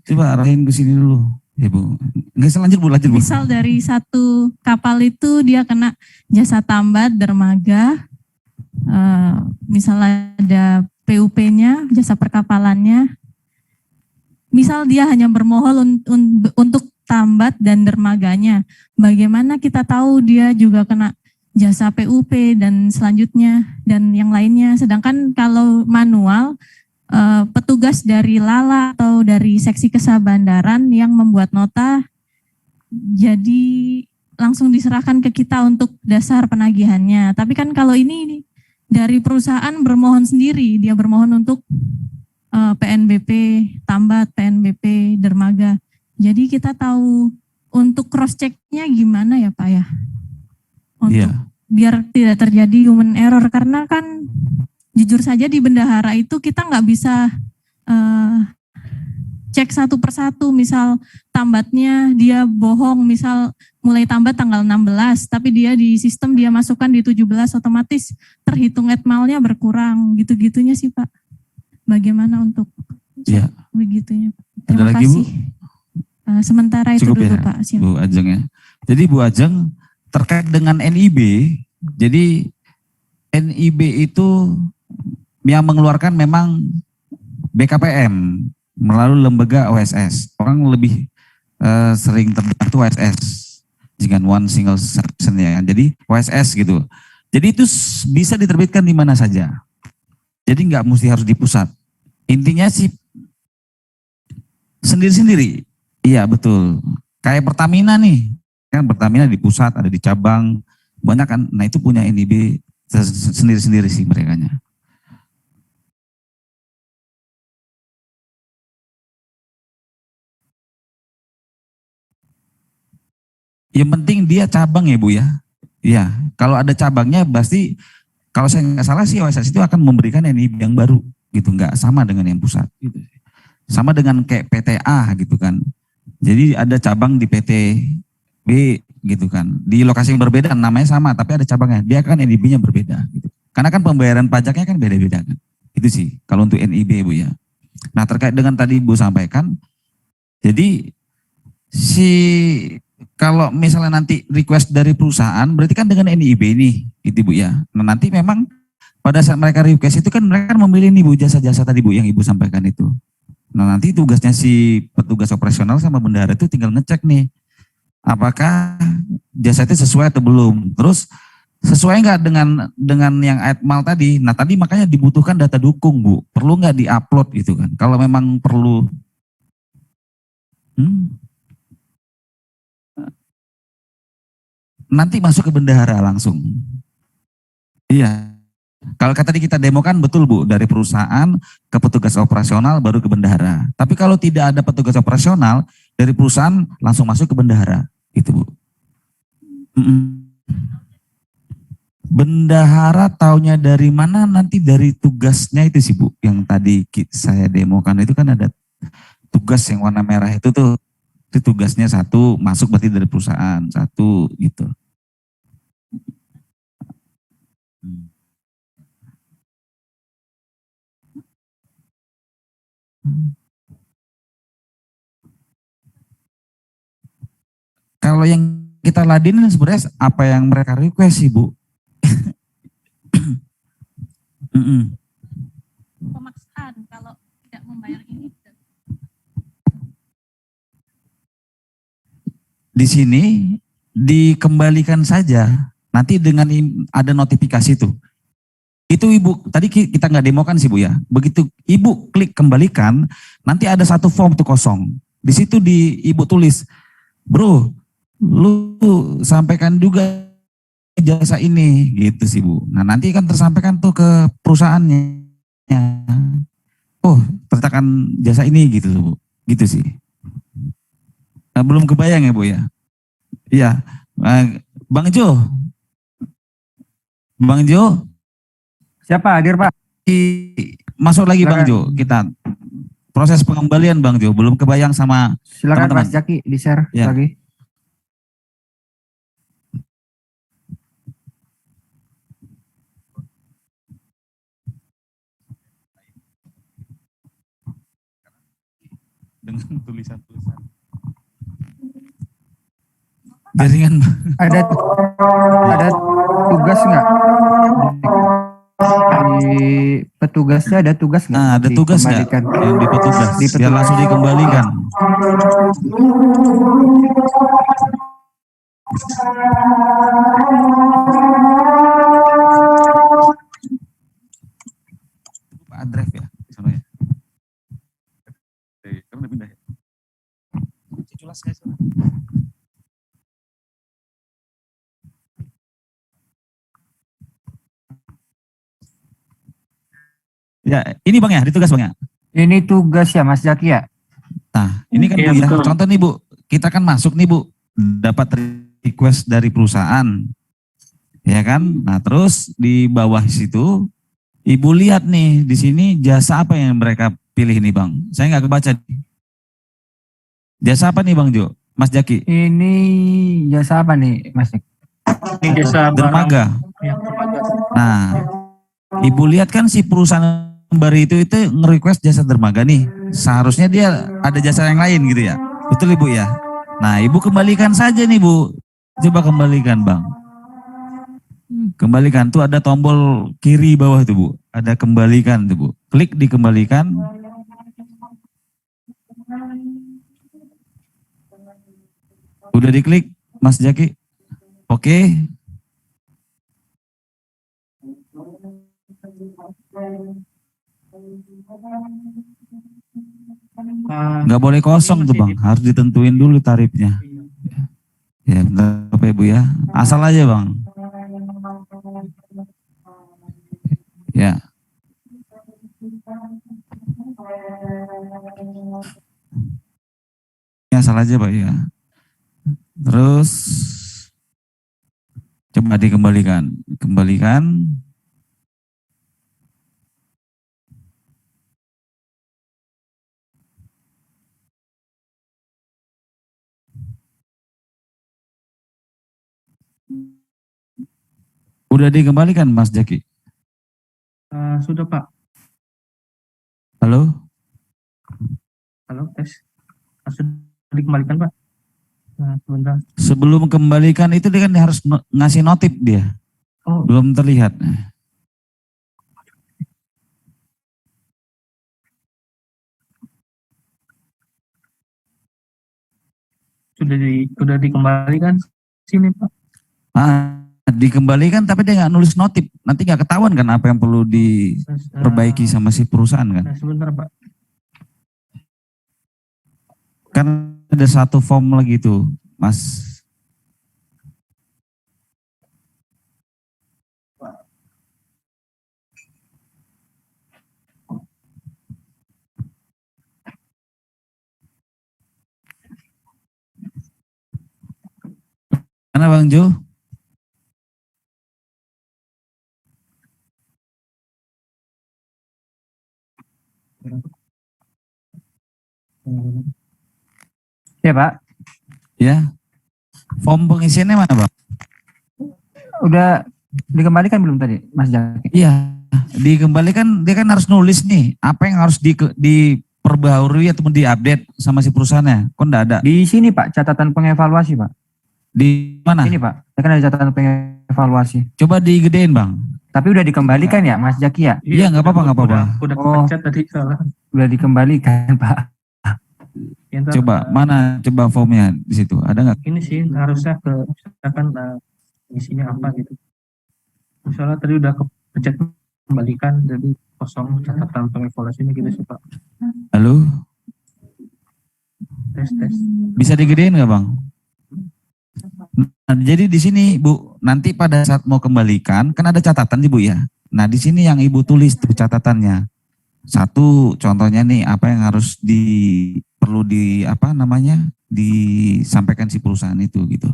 Coba arahin ke sini dulu. Ibu. Enggak usah lanjut Bu, lanjut Bu. misal dari satu kapal itu dia kena jasa tambat, dermaga, misalnya ada PUP-nya, jasa perkapalannya. Misal dia hanya bermohon untuk tambat dan dermaganya. Bagaimana kita tahu dia juga kena jasa PUP dan selanjutnya dan yang lainnya. Sedangkan kalau manual, petugas dari Lala atau dari seksi kesabandaran yang membuat nota, jadi langsung diserahkan ke kita untuk dasar penagihannya. Tapi kan kalau ini dari perusahaan bermohon sendiri, dia bermohon untuk PNBP tambat, PNBP dermaga. Jadi kita tahu untuk cross check-nya gimana ya Pak ya? Untuk biar tidak terjadi human error, karena kan jujur saja di bendahara itu kita nggak bisa cek satu persatu. Misal tambatnya dia bohong, misal mulai tambat tanggal 16, tapi dia di sistem dia masukkan di 17, otomatis terhitung etmalnya berkurang, gitu-gitunya sih Pak. Bagaimana untuk begitunya Pak? Terima Ada lagi, kasih. Bu? Sementara itu Cukup dulu ya, Pak. Siap. Bu Ajeng ya. Jadi Bu Ajeng terkait dengan NIB, jadi NIB itu yang mengeluarkan memang BKPM melalui lembaga OSS. Orang lebih sering terdengar itu OSS, dengan one single subscription ya. Jadi OSS gitu. Jadi itu bisa diterbitkan di mana saja. Jadi nggak mesti harus di pusat. Intinya sih sendiri-sendiri. Iya betul. Kayak Pertamina nih, kan Pertamina di pusat, ada di cabang, banyak kan. Nah itu punya NIB sendiri-sendiri sih merekanya. Yang penting dia cabang ya Bu ya. Iya, kalau ada cabangnya pasti, kalau saya nggak salah sih OSS itu akan memberikan NIB yang baru gitu, nggak sama dengan yang pusat gitu. Sama dengan kayak PTA gitu kan. Jadi ada cabang di PTB gitu kan. Di lokasi yang berbeda namanya sama tapi ada cabangnya. Dia kan NIB-nya berbeda gitu. Karena kan pembayaran pajaknya kan beda-beda kan. Itu sih kalau untuk NIB Bu ya. Nah terkait dengan tadi Bu sampaikan, jadi kalau misalnya nanti request dari perusahaan berarti kan dengan NIB nih gitu Bu ya. Nah nanti memang pada saat mereka request itu kan mereka kan memilih nih Bu jasa-jasa tadi Bu yang Ibu sampaikan itu. Nah nanti tugasnya si petugas operasional sama bendahara itu tinggal ngecek nih apakah jasa itu sesuai atau belum. Terus sesuai nggak dengan yang etmal tadi. Nah tadi makanya dibutuhkan data dukung Bu. Perlu nggak diupload gitu kan. Kalau memang perlu. Nanti masuk ke bendahara langsung. Iya. Kalau tadi kita demokan betul Bu, dari perusahaan ke petugas operasional baru ke bendahara. Tapi kalau tidak ada petugas operasional, dari perusahaan langsung masuk ke bendahara. Itu Bu. Bendahara taunya dari mana? Nanti dari tugasnya itu sih Bu. Yang tadi saya demokan itu kan ada tugas yang warna merah itu tuh. Itu tugasnya satu, masuk berarti dari perusahaan. Satu gitu. Kalau yang kita ladenin sebenarnya apa yang mereka request sih Bu. Pemaksaan kalau tidak membayar ini. Di sini dikembalikan saja. Nanti dengan ada notifikasi tuh. Itu Ibu, tadi kita nggak demokan sih Bu ya. Begitu Ibu klik kembalikan, nanti ada satu form tuh kosong. Di situ Ibu tulis, bro, lu sampaikan juga jasa ini, gitu sih Bu. Nah nanti kan tersampaikan tuh ke perusahaannya. Oh, ternyatakan jasa ini gitu Bu, gitu sih. Nah, belum kebayang ya Bu ya. Iya, Bang Jo. Bang Jo. Siapa hadir Pak? Masuk lagi Bang Jo, kita proses pengembalian Bang Jo, belum kebayang sama Silakan teman-teman. Mas Jaki di-share Ya. lagi. tulisan-tulisan. Jaringan Ada tugas nggak? Di petugasnya ada tugas nggak? Nah, ada tugas nggak Dikembalikan. yang di petugas? Di Biar langsung dikembalikan. Pak Adref ya, di sana ya. Kan udah pindah ya. Jelas guys. Ya, ini Bang ya, di tugas Bang ya. Ini tugas ya Mas Zaki ya? Nah, ini kan Iya, Bu ya, betul. contoh nih Bu, kita kan masuk nih Bu, dapat request dari perusahaan, ya kan? Nah, terus di bawah situ, Ibu lihat nih, di sini jasa apa yang mereka pilih nih Bang? Saya nggak kebaca. Jasa apa nih Bang Jo? Mas Jaki? Ini jasa apa nih Mas Zaki? Ini jasa Dermaga. Ya, dermaga. Nah, Ibu lihat kan si perusahaan Bari itu nge-request jasa dermaga nih. Seharusnya dia ada jasa yang lain gitu ya. Betul Ibu ya? Nah, Ibu kembalikan saja nih Bu. Coba kembalikan Bang. Kembalikan tuh ada tombol kiri bawah tuh Bu. Ada kembalikan tuh Bu. Klik di kembalikan. Udah diklik Mas Jaki? Oke. Nggak boleh kosong tuh Bang, harus ditentuin dulu tarifnya. Ya, bentar Bapak Ibu ya. Asal aja Bang. Ya. Ya, asal aja Pak ya. Terus coba dikembalikan. Kembalikan. Udah dikembalikan Mas Jaki? Sudah Pak. Halo? Halo, tes. Sudah dikembalikan Pak. Nah, sebentar. Sebelum kembalikan itu dia kan harus ngasih notif dia. Oh. Belum terlihat. Sudah dikembalikan sini Pak. Dikembalikan tapi dia nggak nulis notif. Nanti nggak ketahuan kan apa yang perlu diperbaiki sama si perusahaan kan. Nah, sebentar Pak. Kan ada satu form lagi tuh Mas. Mana Bang Jo? Ya Pak. Ya. Form pengisiannya mana Bang? Udah dikembalikan belum tadi Mas Jaki? Iya. Dikembalikan dia kan harus nulis nih apa yang harus diperbaharui ataupun diupdate sama si perusahaannya. Kok enggak ada? Di sini Pak, catatan pengevaluasi Pak. Di mana? Ini Pak, saya kan ada catatan pengevaluasi. Coba digedein Bang. Tapi udah dikembalikan ya Mas Jaki ya? Iya nggak apa-apa nggak apa-apa. Udah Oh. kepencet tadi salah. Udah dikembalikan Pak. Ya, ntar, Coba mana coba formnya di situ ada nggak? ini sih harusnya ke misalkan isinya apa gitu. Misalnya tadi udah kepencet kembalikan jadi kosong catatan pengevaluasinya gitu sih Pak. Halo, Tes. bisa digedein nggak Bang? Nah, jadi di sini Bu, nanti pada saat mau kembalikan kan ada catatan nih Bu ya. Nah di sini yang Ibu tulis tuh catatannya. Satu contohnya nih apa yang harus perlu disampaikan si perusahaan itu gitu.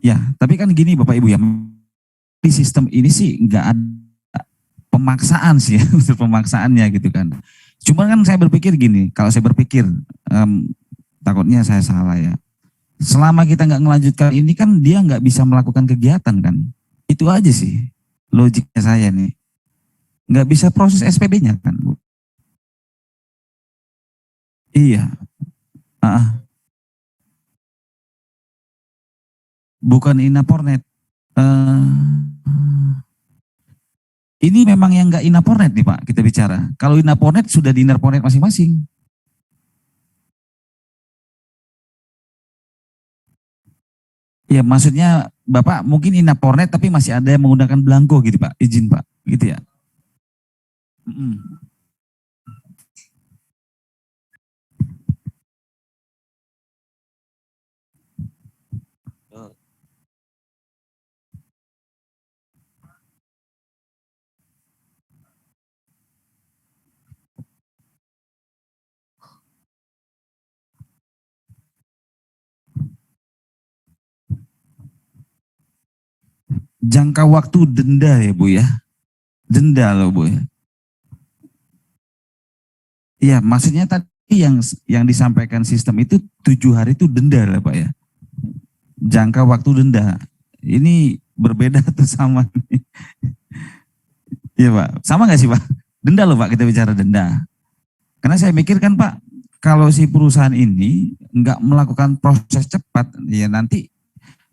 Ya, tapi kan gini Bapak Ibu ya, di sistem ini sih nggak ada pemaksaan sih ya, unsur pemaksaannya gitu kan. Cuma kan saya berpikir gini, kalau saya berpikir takutnya saya salah ya. Selama kita nggak melanjutkan ini kan dia nggak bisa melakukan kegiatan kan. Itu aja sih logiknya saya nih. Nggak bisa proses SPB-nya kan Bu. Iya. Bukan Inapornet. Ini memang yang nggak Inapornet nih Pak kita bicara. Kalau Inapornet sudah di Inapornet masing-masing. Ya maksudnya Bapak mungkin Inapornet tapi masih ada yang menggunakan belangko gitu Pak, izin Pak, gitu ya. Jangka waktu denda ya Bu ya, denda loh Bu ya. Iya maksudnya tadi yang disampaikan sistem itu 7 hari itu denda lah Pak ya. Jangka waktu denda, ini berbeda tuh sama. Iya Pak, sama nggak sih Pak? Denda loh Pak, kita bicara denda. Karena saya mikir kan Pak, kalau si perusahaan ini nggak melakukan proses cepat, ya nanti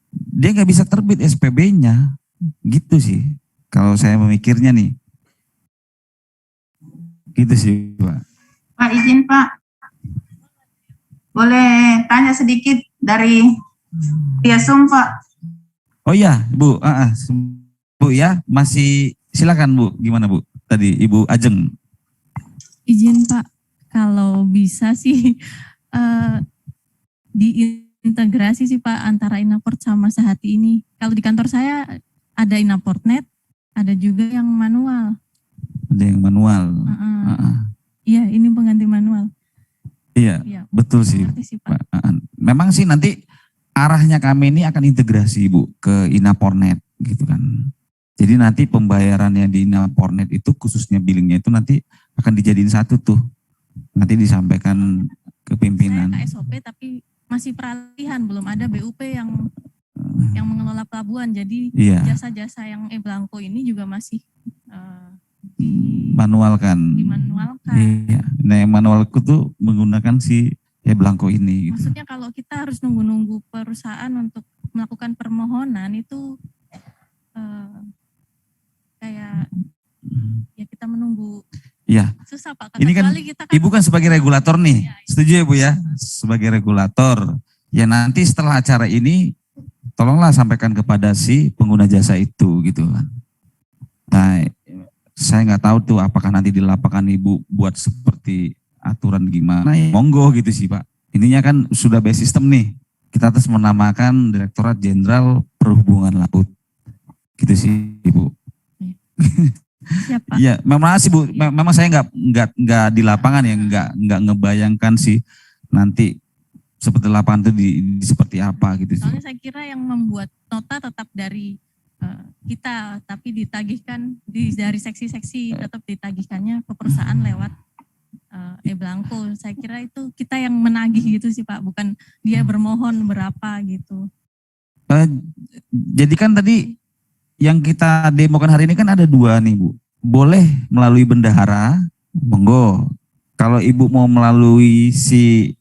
dia nggak bisa terbit SPB-nya. Gitu sih, kalau saya memikirnya nih. Gitu sih Pak. Pak izin Pak, boleh tanya sedikit dari via Zoom Pak? Oh iya Bu, Bu ya, masih silakan Bu, gimana Bu? Tadi Ibu Ajeng. Izin Pak, kalau bisa sih diintegrasi sih Pak antara Inaport sama Sehati ini. Kalau di kantor saya ada Inaportnet, ada juga yang manual. Ada yang manual. Iya, ini pengganti manual. Iya, betul sih Pak. Memang sih nanti arahnya kami ini akan integrasi Bu ke Inaportnet gitu kan. Jadi nanti pembayarannya di Inaportnet itu khususnya billingnya itu nanti akan dijadiin satu tuh. Nanti disampaikan ke pimpinan. Saya KSOP tapi masih peralihan, belum ada BUP yang mengelola pelabuhan. Jadi jasa-jasa yang e-Blanko ini juga masih dimanualkan. Iya. Nah yang manualku tuh menggunakan si e-Blanko ini. Gitu. Maksudnya kalau kita harus nunggu-nunggu perusahaan untuk melakukan permohonan itu kayak ya kita menunggu. Iya. Susah Pak. Ini kan Ibu kan sebagai regulator nih, setuju ya Bu ya? Sebagai regulator, ya nanti setelah acara ini, tolonglah sampaikan kepada si pengguna jasa itu gitu kan. Nah, saya nggak tahu tuh apakah nanti di lapangan Ibu buat seperti aturan gimana ya, monggo gitu sih Pak. Ininya kan sudah base system nih, kita terus menamakan Direktorat Jenderal Perhubungan Laut. Gitu sih Ibu. Siapa? Iya, memang sih Bu. Memang saya nggak di lapangan ya, nggak ngebayangkan sih nanti seperti lapangan itu di seperti apa gitu. Soalnya saya kira yang membuat nota tetap dari kita, tapi ditagihkan dari seksi-seksi tetap ditagihkannya ke perusahaan lewat e-Blanko. Saya kira itu kita yang menagih gitu sih Pak, bukan dia bermohon berapa gitu. Jadi kan tadi yang kita demokan hari ini kan ada 2 nih Bu. Boleh melalui bendahara, monggo. Kalau Ibu mau melalui si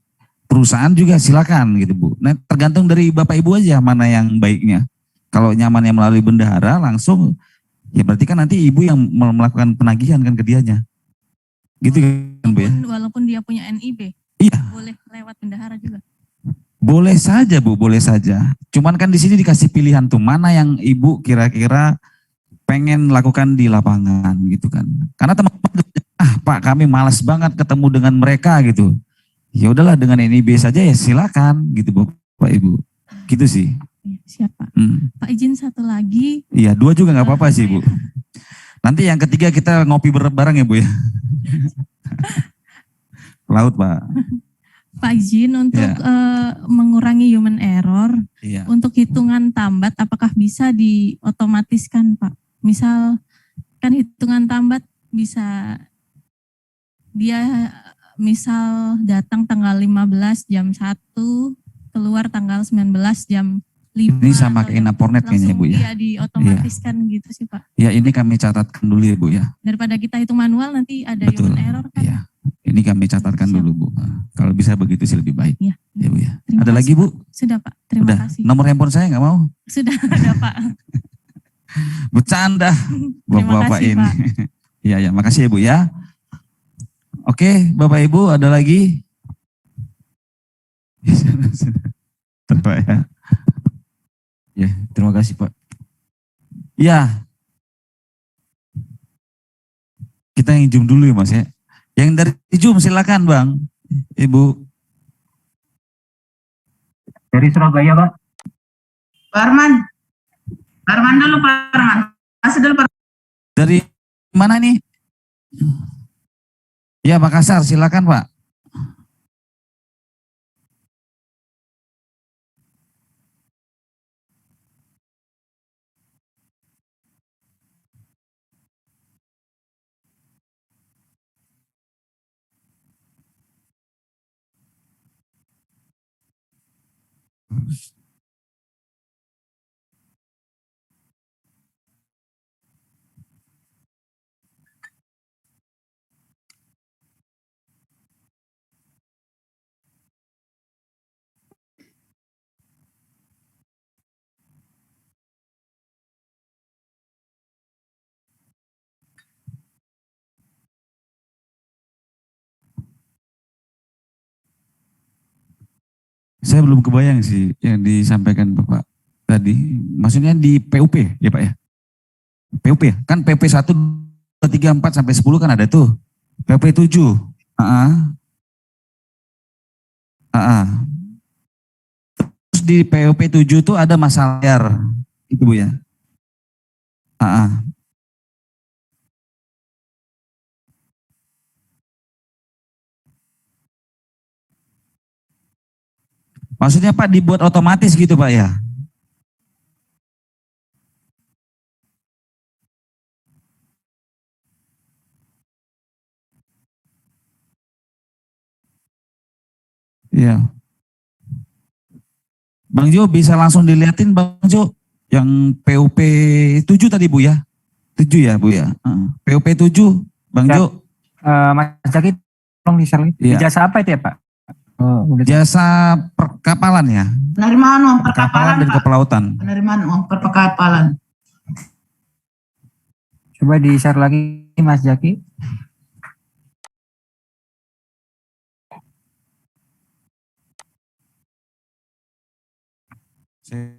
perusahaan juga silakan gitu Bu. Nah tergantung dari Bapak Ibu aja mana yang baiknya. Kalau nyamannya melalui bendahara langsung, ya berarti kan nanti Ibu yang melakukan penagihan kan ke dianya. Gitu kan Bu ya. Walaupun dia punya NIB, boleh lewat bendahara juga. Boleh saja Bu, boleh saja. Cuman kan di sini dikasih pilihan tuh mana yang Ibu kira-kira pengen lakukan di lapangan gitu kan. Karena teman-teman, Pak kami malas banget ketemu dengan mereka gitu. Ya udahlah dengan NIB saja ya silakan gitu Bu, Pak Ibu. Gitu sih. Ya, siap Pak. Pak izin satu lagi. Iya 2 juga nggak apa-apa sih Bu. Nanti yang ketiga kita ngopi bareng ya Bu ya. Laut Pak. Pak izin untuk mengurangi human error, Iya. untuk hitungan tambat apakah bisa diotomatiskan Pak? Misal kan hitungan tambat bisa dia misal datang tanggal 15 jam 1, keluar tanggal 19 jam 5. Ini sama kayak Inapornet kayaknya Bu ya. Iya diotomatiskan gitu sih Pak. Ya ini kami catatkan dulu ya Bu ya. Daripada kita hitung manual nanti ada Betul. human error kan. Iya. Ini kami catatkan dulu Bu. Kalau bisa begitu sih lebih baik. Iya. Ya Bu ya. Terima Ada kasih, lagi Bu? Sudah Pak, terima Udah. kasih. Nomor handphone saya nggak mau. Sudah ada Pak. Bercanda Terima Bapak kasih, ini. Pak. Iya ya, makasih ya Bu ya. Oke, Bapak Ibu ada lagi? Terima ya. Ya, terima kasih Pak. Ya. Kita yang Zoom dulu ya Mas ya. Yang dari Zoom silakan Bang, Ibu. Dari Surabaya, Pak. Pak Arman. Pak Arman dulu, Pak Arman. Masih dulu, Pak. Dari mana nih? Ya Makassar, silakan Pak. Saya belum kebayang sih yang disampaikan Bapak tadi. Maksudnya di PUP ya Pak ya? PUP ya? Kan PP 1, 2, 3, 4 sampai 10 kan ada tuh. PP 7. Terus di PUP 7 tuh ada masalah layar. Itu Bu ya? Maksudnya Pak dibuat otomatis gitu Pak ya? Iya. Bang Jo bisa langsung dilihatin Bang Jo yang PUP 7 tadi Bu ya? 7 ya Bu ya? PUP 7 Bang Jo. Mas Zaki tolong di-share lagi. Iya. Jasa apa itu ya Pak? Jasa perkapalan ya? Penerimaan uang Perkapalan perkapalan, dan Pak. kepelautan. Penerimaan uang perkapalan. Coba di-share lagi Mas Zaki. Saya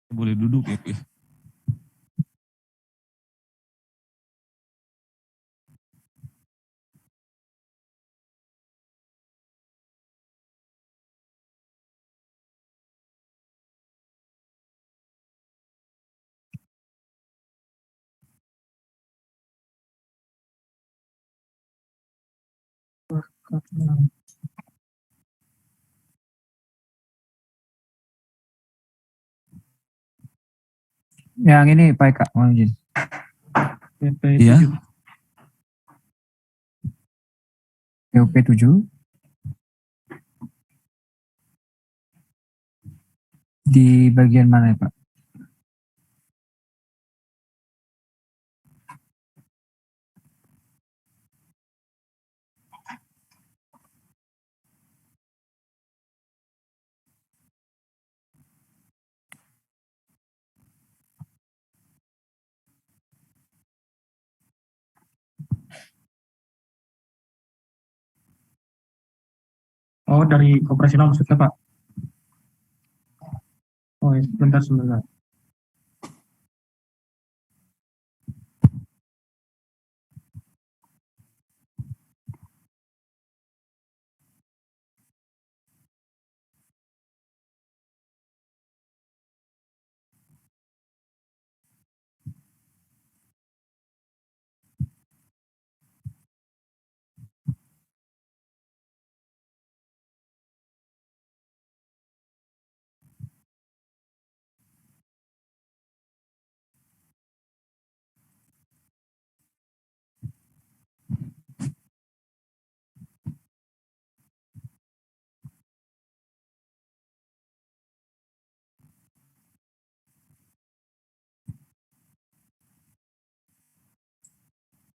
boleh duduk ya Bu ya? Yang ini Pak Eka, mohon izin. Iya. PUP 7. Di bagian mana ya Pak? Oh, dari operasional maksudnya, Pak? Oh, ya, sebentar.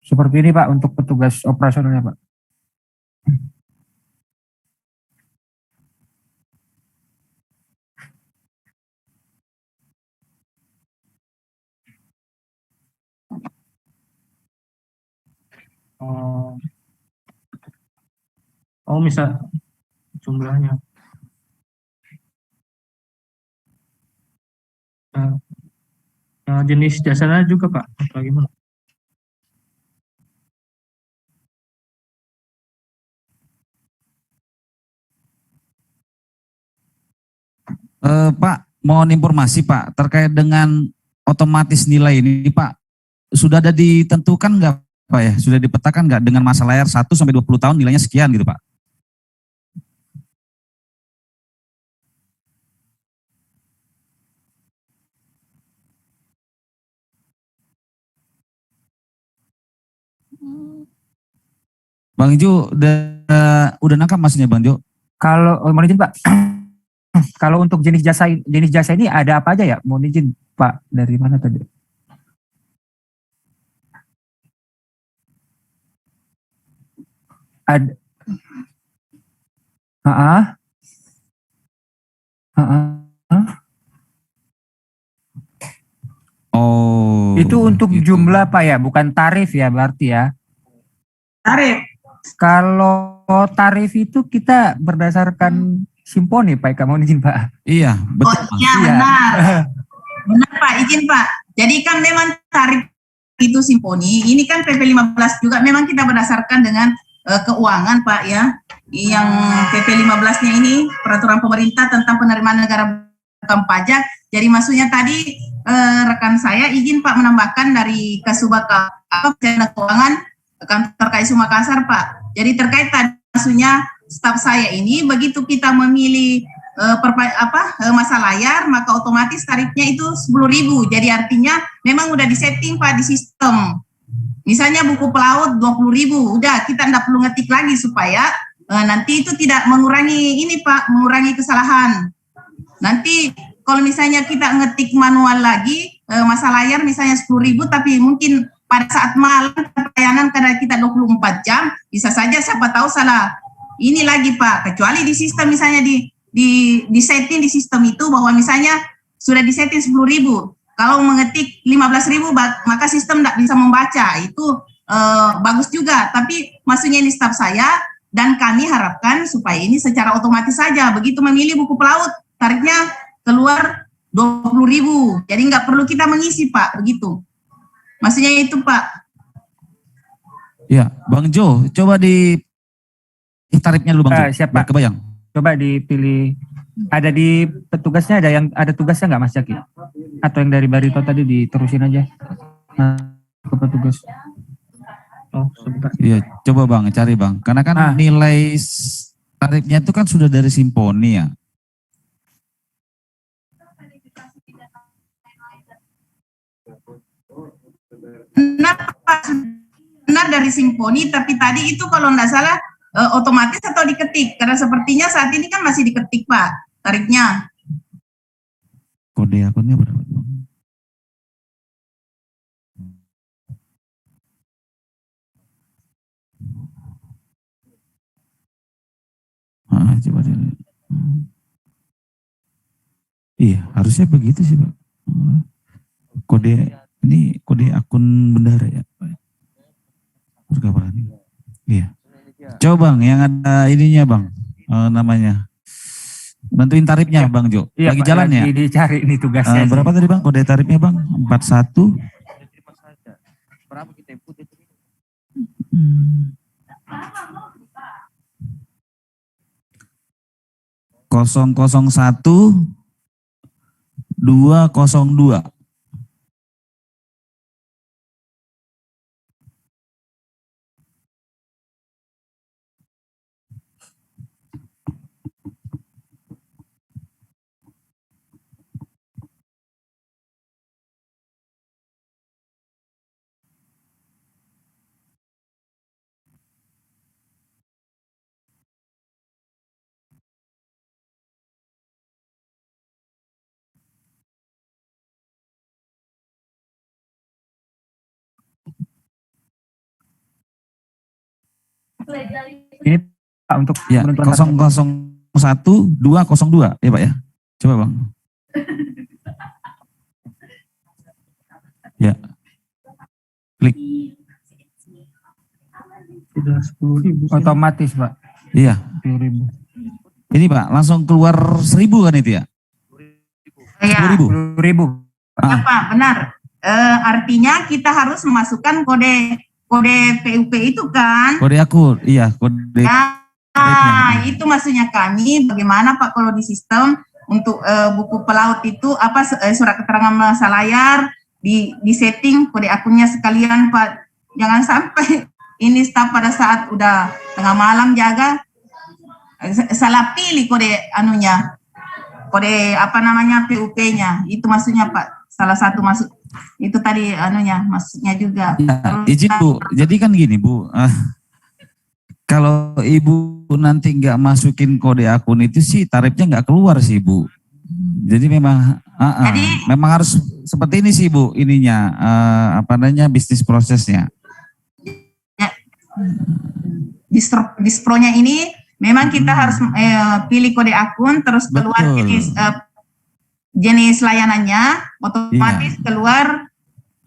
Seperti ini Pak untuk petugas operasionalnya Pak. Oh, oh misal jumlahnya. Jenis jasanya juga Pak, atau gimana? Pak, mohon informasi Pak terkait dengan otomatis nilai ini Pak, sudah ada ditentukan nggak Pak ya? Sudah dipetakan nggak dengan masa layar 1 sampai 20 tahun nilainya sekian gitu Pak? Bang Jo, udah nangkap maksudnya Bang Jo? Kalau mohon izin Pak, kalau untuk jenis jasa ini ada apa aja ya? Mohon izin Pak, dari mana tadi? Ada. Oh. Itu untuk jumlah Pak ya, bukan tarif ya berarti ya? Tarif. Kalau tarif itu kita berdasarkan simponi Pak, kamu izin Pak. Iya, betul. Oh iya benar. Benar Pak, izin Pak. Jadi kan memang tarif itu simponi, ini kan PP 15 juga memang kita berdasarkan dengan keuangan Pak ya. Yang PP 15-nya ini peraturan pemerintah tentang penerimaan negara bukan pajak. Jadi maksudnya tadi rekan saya izin Pak menambahkan dari Kasubag Keuangan Kantor KSU Makassar Pak. Jadi terkait tadi maksudnya staf saya ini begitu kita memilih masa layar maka otomatis tarifnya itu 10.000. Jadi artinya memang udah disetting Pak di sistem. Misalnya buku pelaut 20.000, udah kita tidak perlu ngetik lagi supaya nanti itu tidak mengurangi ini Pak, mengurangi kesalahan. Nanti kalau misalnya kita ngetik manual lagi masa layar misalnya 10.000 tapi mungkin pada saat malam pelayanan karena kita 24 jam bisa saja siapa tahu salah ini lagi Pak, kecuali di sistem misalnya di setting di sistem itu bahwa misalnya sudah disetting 10.000, kalau mengetik 15.000 maka sistem tidak bisa membaca, itu bagus juga, tapi maksudnya ini staf saya dan kami harapkan supaya ini secara otomatis saja, begitu memilih buku pelaut tarifnya keluar 20.000, jadi nggak perlu kita mengisi Pak, begitu. Maksudnya itu Pak. Ya, Bang Jo, coba di tarifnya dulu Bang Jo. Siap Pak. Kebayang. Coba dipilih. Ada di petugasnya ada tugasnya nggak Mas Jaki? Atau yang dari Barito tadi diterusin aja ke petugas. Oh, sebentar. Iya, coba Bang, cari Bang. Karena kan nilai tarifnya itu kan sudah dari simponi ya. Benar dari simponi, tapi tadi itu kalau nggak salah otomatis atau diketik, karena sepertinya saat ini kan masih diketik Pak tarifnya. Kode akunnya berapa Bang? Coba dilihat. Iya, harusnya begitu sih Pak. Kode ini kode akun bendara ya Pak. Berkabaran. Iya. Coba Bang, yang ada ininya Bang, namanya. Bantuin tarifnya Bang Jo. Iya, lagi Pak, jalan lagi ya? dicari ini tugasnya. Berapa tadi Bang kode tarifnya Bang? 41. Berapa kita input itu? 001-202. Ini Pak untuk Ya, penentuan 001-202 ya Pak ya. Coba Bang. Ya. Klik. Sudah 10.000. otomatis Pak. Iya. 10.000. Ini Pak, langsung keluar 1.000 kan itu ya? Ya, 10.000. ya Pak, benar. Artinya kita harus memasukkan kode PUP itu kan. Kode akun, iya, kode. Nah, itu maksudnya kami bagaimana Pak kalau di sistem untuk buku pelaut itu apa surat keterangan masa layar di setting kode akunnya sekalian Pak. Jangan sampai ini staf pada saat udah tengah malam jaga salah pilih kode anunya. Kode apa namanya PUP-nya. Itu maksudnya Pak. Salah satu masuk itu tadi anunya maksudnya juga. Ya, izin Bu. Jadi kan gini Bu. Kalau Ibu nanti nggak masukin kode akun itu sih tarifnya nggak keluar sih Bu. Jadi memang memang harus seperti ini sih Bu ininya apa namanya bisnis prosesnya. Ya. Dispronya ini memang kita harus pilih kode akun terus keluar jenis layanannya otomatis keluar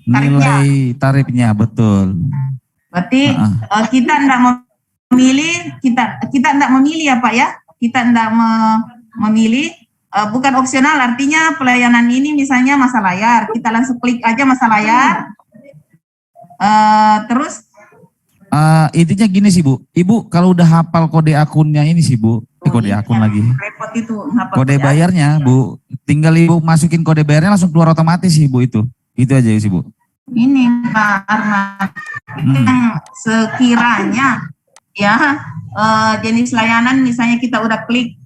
tarifnya. Nilai tarifnya betul. Berarti kita tidak memilih kita tidak memilih ya Pak ya. Kita tidak memilih bukan opsional artinya pelayanan ini misalnya masa layar kita langsung klik aja masa layar terus intinya gini sih Bu, Ibu kalau udah hafal kode akunnya ini sih Bu, kode akun lagi. Repot itu. Kode bayarnya Bu, tinggal Ibu masukin kode bayarnya langsung keluar otomatis sih Bu itu. Itu aja sih Bu. Ini Pak Arman, sekiranya ya jenis layanan misalnya kita udah klik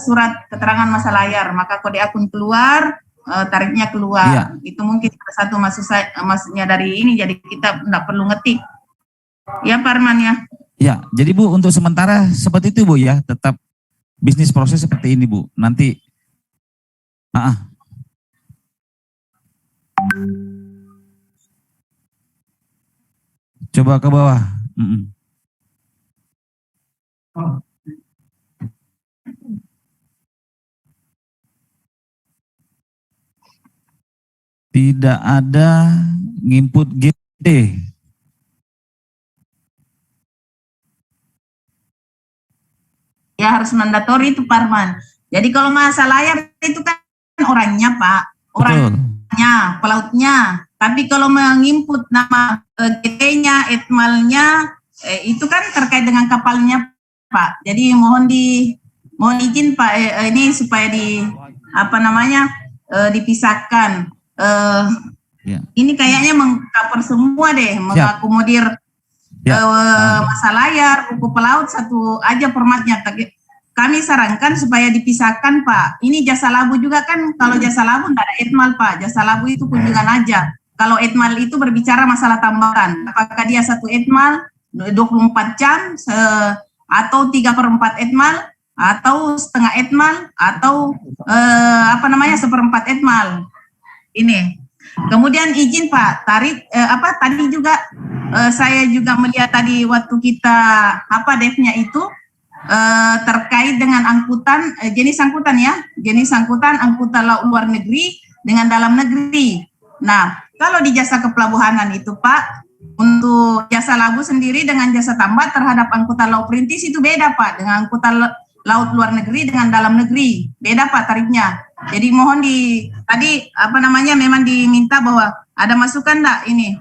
surat keterangan masa layar, maka kode akun keluar, tarifnya keluar. Iya. Itu mungkin salah satu maksudnya dari ini, jadi kita tidak perlu ngetik. Ya Pak Arman ya. Ya, jadi Bu untuk sementara seperti itu Bu ya, tetap bisnis proses seperti ini Bu. Nanti coba ke bawah. Tidak ada nginput GD. Ya harus mandatori itu Pak Arman. Jadi kalau masa layar itu kan orangnya Pak, orangnya, pelautnya. Tapi kalau menginput nama GT-nya, etmalnya, itu kan terkait dengan kapalnya Pak. Jadi mohon izin Pak ini supaya dipisahkan. Ini kayaknya mengcover semua deh, mengakomodir masa layar, buku pelaut satu aja formatnya. Kami sarankan supaya dipisahkan Pak. Ini jasa labu juga kan, kalau jasa labu tidak ada etmal Pak. Jasa labu itu kunjungan aja. Kalau etmal itu berbicara masalah tambahan. Apakah dia satu etmal 24 jam atau 3/4 etmal atau setengah etmal atau seperempat etmal. Ini. Kemudian izin Pak, tarif tadi juga saya juga melihat tadi waktu kita devnya itu terkait dengan angkutan jenis angkutan ya, angkutan laut luar negeri dengan dalam negeri. Nah, kalau di jasa kepelabuhanan itu Pak, untuk jasa labu sendiri dengan jasa tambat terhadap angkutan laut perintis itu beda Pak, dengan angkutan laut luar negeri dengan dalam negeri beda Pak tarifnya. Jadi mohon memang diminta bahwa ada masukan enggak ini.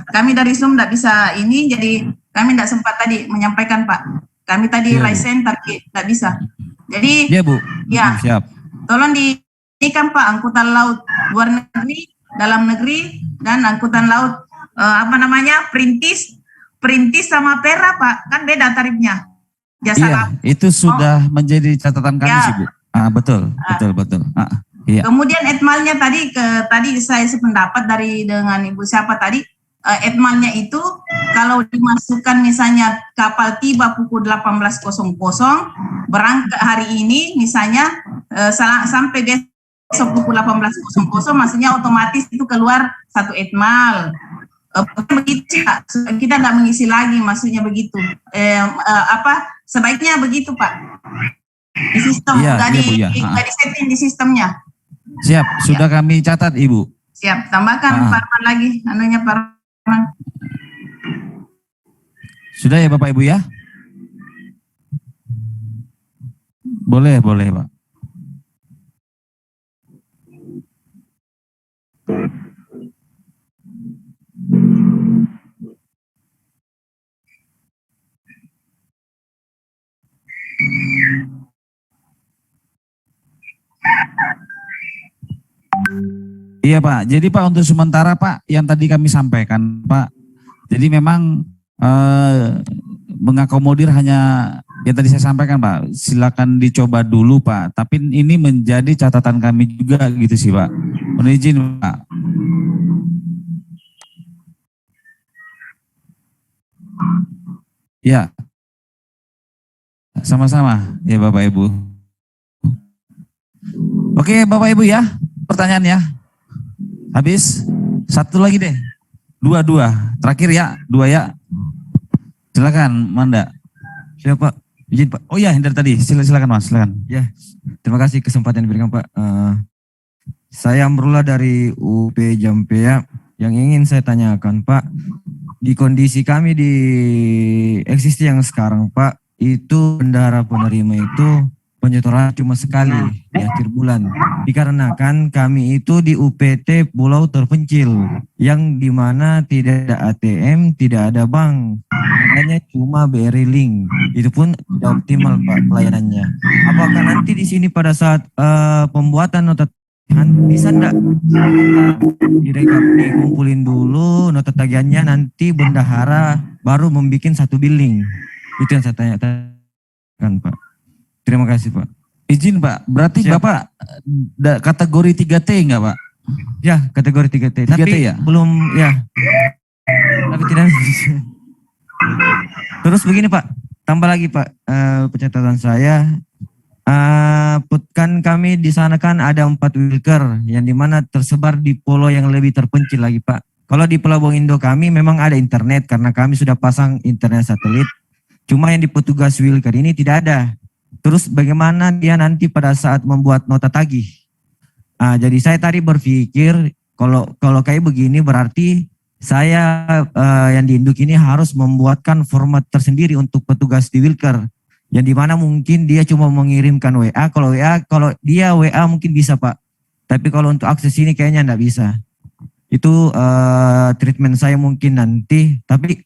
Kami dari Zoom enggak bisa ini, jadi kami enggak sempat tadi menyampaikan Pak. Kami tadi license tapi enggak bisa. Jadi Bu. Ya. Siap. Tolong ini kan Pak angkutan laut luar negeri, dalam negeri dan angkutan laut perintis sama pera Pak, kan beda tarifnya. Jasa labu. Itu sudah menjadi catatan kami sih Bu. Betul. Iya. Kemudian etmalnya tadi saya sependapat dengan Ibu siapa tadi, etmalnya itu kalau dimasukkan misalnya kapal tiba pukul 18.00 berangkat hari ini misalnya sampai besok pukul 18.00 maksudnya otomatis itu keluar satu etmal. begitu sih, Pak. Kita nggak mengisi lagi, maksudnya begitu. Sebaiknya begitu, Pak. Di sistem, Iya, nggak iya, Bu, ya. nggak di-setting di sistemnya. Siap, sudah kami catat Ibu. Siap, tambahkan Parman lagi, anunya Parman. Sudah ya Bapak Ibu ya? Boleh, boleh Pak. Iya Pak, jadi Pak untuk sementara Pak yang tadi kami sampaikan Pak, jadi memang mengakomodir hanya yang tadi saya sampaikan Pak, silakan dicoba dulu Pak, tapi ini menjadi catatan kami juga gitu sih Pak, mohon izin Pak. Ya, sama-sama ya Bapak Ibu. Oke Bapak Ibu ya, pertanyaan ya. Habis, satu lagi deh. Dua. Terakhir ya, 2 ya. Silakan, Manda. Siapa Pak? Izin Pak. Oh ya, dari tadi. Silakan Mas, silakan. Ya, terima kasih kesempatan yang diberikan Pak. Saya Amrullah dari UP Jampea. Yang ingin saya tanyakan Pak, di kondisi kami di eksistensi yang sekarang Pak, itu bendahara penerima itu penyetoran cuma sekali di akhir bulan. Dikarenakan kami itu di UPT pulau terpencil yang dimana tidak ada ATM, tidak ada bank, hanya cuma BRI Link. Itu pun tidak optimal Pak pelayanannya. Apakah nanti di sini pada saat pembuatan nota tagihan bisa enggak dikumpulin dulu nota tagihannya, nanti bendahara baru membuat satu billing? Itu yang saya tanyakan Pak. Terima kasih Pak. Izin Pak, berarti Siap. Bapak kategori 3T enggak Pak? Ya, kategori 3T. 3T Tapi ya? belum ya. Tapi tidak. Terus begini Pak, tambah lagi Pak, pencatatan saya. Kan kami di sana kan ada 4 wilker yang dimana tersebar di pulau yang lebih terpencil lagi Pak. Kalau di Pelabuhan Indo kami memang ada internet karena kami sudah pasang internet satelit. Cuma yang di petugas wilker ini tidak ada. Terus bagaimana dia nanti pada saat membuat nota tagih? Jadi saya tadi berpikir kalau kayak begini berarti saya yang di Induk ini harus membuatkan format tersendiri untuk petugas di wilker. Yang dimana mungkin dia cuma mengirimkan WA. Kalau dia WA mungkin bisa Pak. Tapi kalau untuk akses ini kayaknya enggak bisa. Itu treatment saya mungkin nanti. Tapi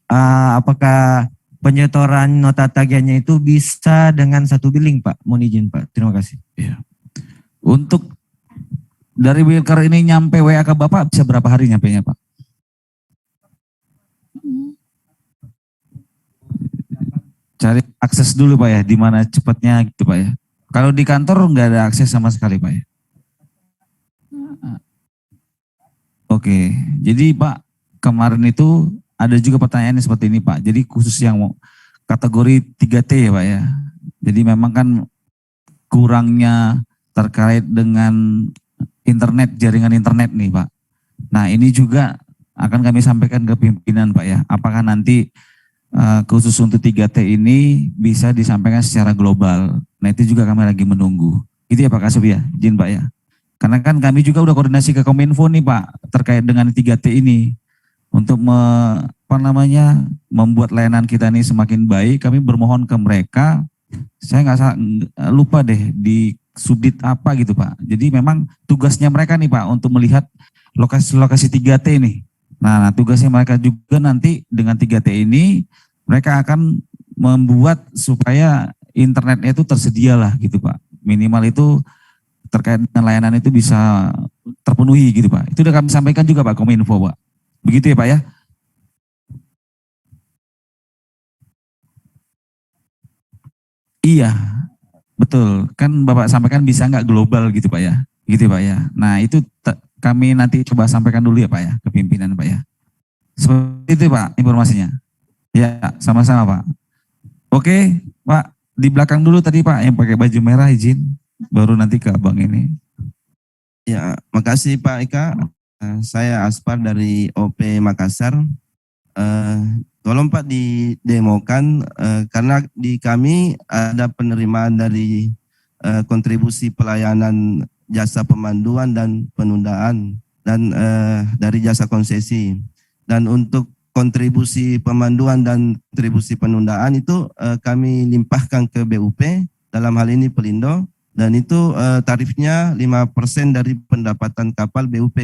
apakah penyetoran nota tagihannya itu bisa dengan satu billing Pak? Mohon izin Pak. Terima kasih. Ya. Untuk dari wilker ini nyampe WA ke Bapak bisa berapa hari nyampenya Pak? Cari akses dulu Pak ya, di mana cepatnya gitu Pak ya. Kalau di kantor nggak ada akses sama sekali Pak ya. Oke, jadi Pak kemarin itu ada juga pertanyaan seperti ini Pak. Jadi khusus yang kategori 3T ya Pak ya. Jadi memang kan kurangnya terkait dengan internet, jaringan internet nih Pak. Nah ini juga akan kami sampaikan ke pimpinan Pak ya. Apakah nanti khusus untuk 3T ini bisa disampaikan secara global. Nah itu juga kami lagi menunggu. Gitu ya Pak Kasub ya, izin Pak ya. Karena kan kami juga udah koordinasi ke Kominfo nih Pak terkait dengan 3T ini. Untuk membuat layanan kita ini semakin baik, kami bermohon ke mereka, saya nggak lupa deh di subdit apa gitu Pak. Jadi memang tugasnya mereka nih Pak untuk melihat lokasi-lokasi 3T ini. Nah tugasnya mereka juga nanti dengan 3T ini, mereka akan membuat supaya internetnya itu tersedia lah gitu Pak. Minimal itu terkait dengan layanan itu bisa terpenuhi gitu Pak. Itu udah kami sampaikan juga Pak Kominfo Pak. Begitu ya Pak ya? Iya, betul. Kan Bapak sampaikan bisa nggak global gitu Pak ya? Gitu Pak ya. Nah itu kami nanti coba sampaikan dulu ya Pak ya, ke pimpinan Pak ya. Seperti itu Pak informasinya. Ya, sama-sama Pak. Oke Pak, di belakang dulu tadi Pak yang pakai baju merah izin, baru nanti ke abang ini. Ya, makasih Pak Eka. Saya Aspar dari OP Makassar. Tolong Pak didemokan karena di kami ada penerimaan dari kontribusi pelayanan jasa pemanduan dan penundaan dan dari jasa konsesi. Dan untuk kontribusi pemanduan dan kontribusi penundaan itu kami limpahkan ke BUP, dalam hal ini Pelindo, dan itu tarifnya 5% dari pendapatan kapal BUP.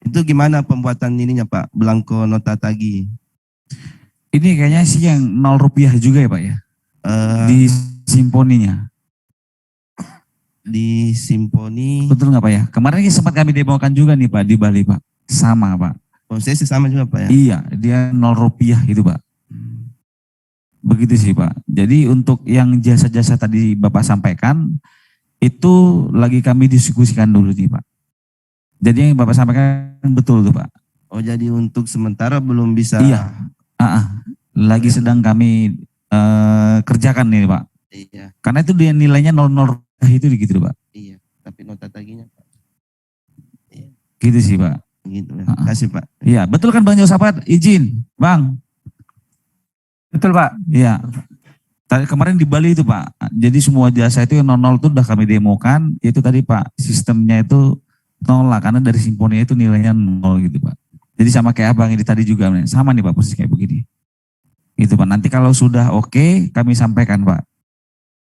Itu gimana pembuatan ininya Pak, belangko nota tagih? Ini kayaknya sih yang 0 rupiah juga ya Pak ya? Di simponinya. Di simponi. Betul nggak Pak ya? Kemarin ini sempat kami demokan juga nih Pak di Bali Pak. Sama Pak. Konsesi sama juga Pak ya? Iya, dia 0 rupiah itu Pak. Begitu sih Pak. Jadi untuk yang jasa-jasa tadi Bapak sampaikan, itu lagi kami diskusikan dulu nih Pak. Jadi yang Bapak sampaikan betul tuh Pak. Oh jadi untuk sementara belum bisa. Iya. Lagi sedang kami kerjakan nih Pak. Iya. Karena itu dia nilainya 00 itu gitu Pak. Iya. Tapi nota tagihnya Pak. Iya. Gitu sih Pak. Gitu ya. Terima kasih Pak. Iya betul kan Bang Josafat? Izin Bang. Betul Pak. Iya. Tadi kemarin di Bali itu Pak. Jadi semua jasa itu yang 00 itu udah kami demokan. Itu tadi Pak sistemnya itu 0 lah karena dari simponinya itu nilainya 0 gitu Pak. Jadi sama kayak abang ini tadi juga, sama nih Pak posisi kayak begini. Gitu Pak, nanti kalau sudah oke kami sampaikan Pak.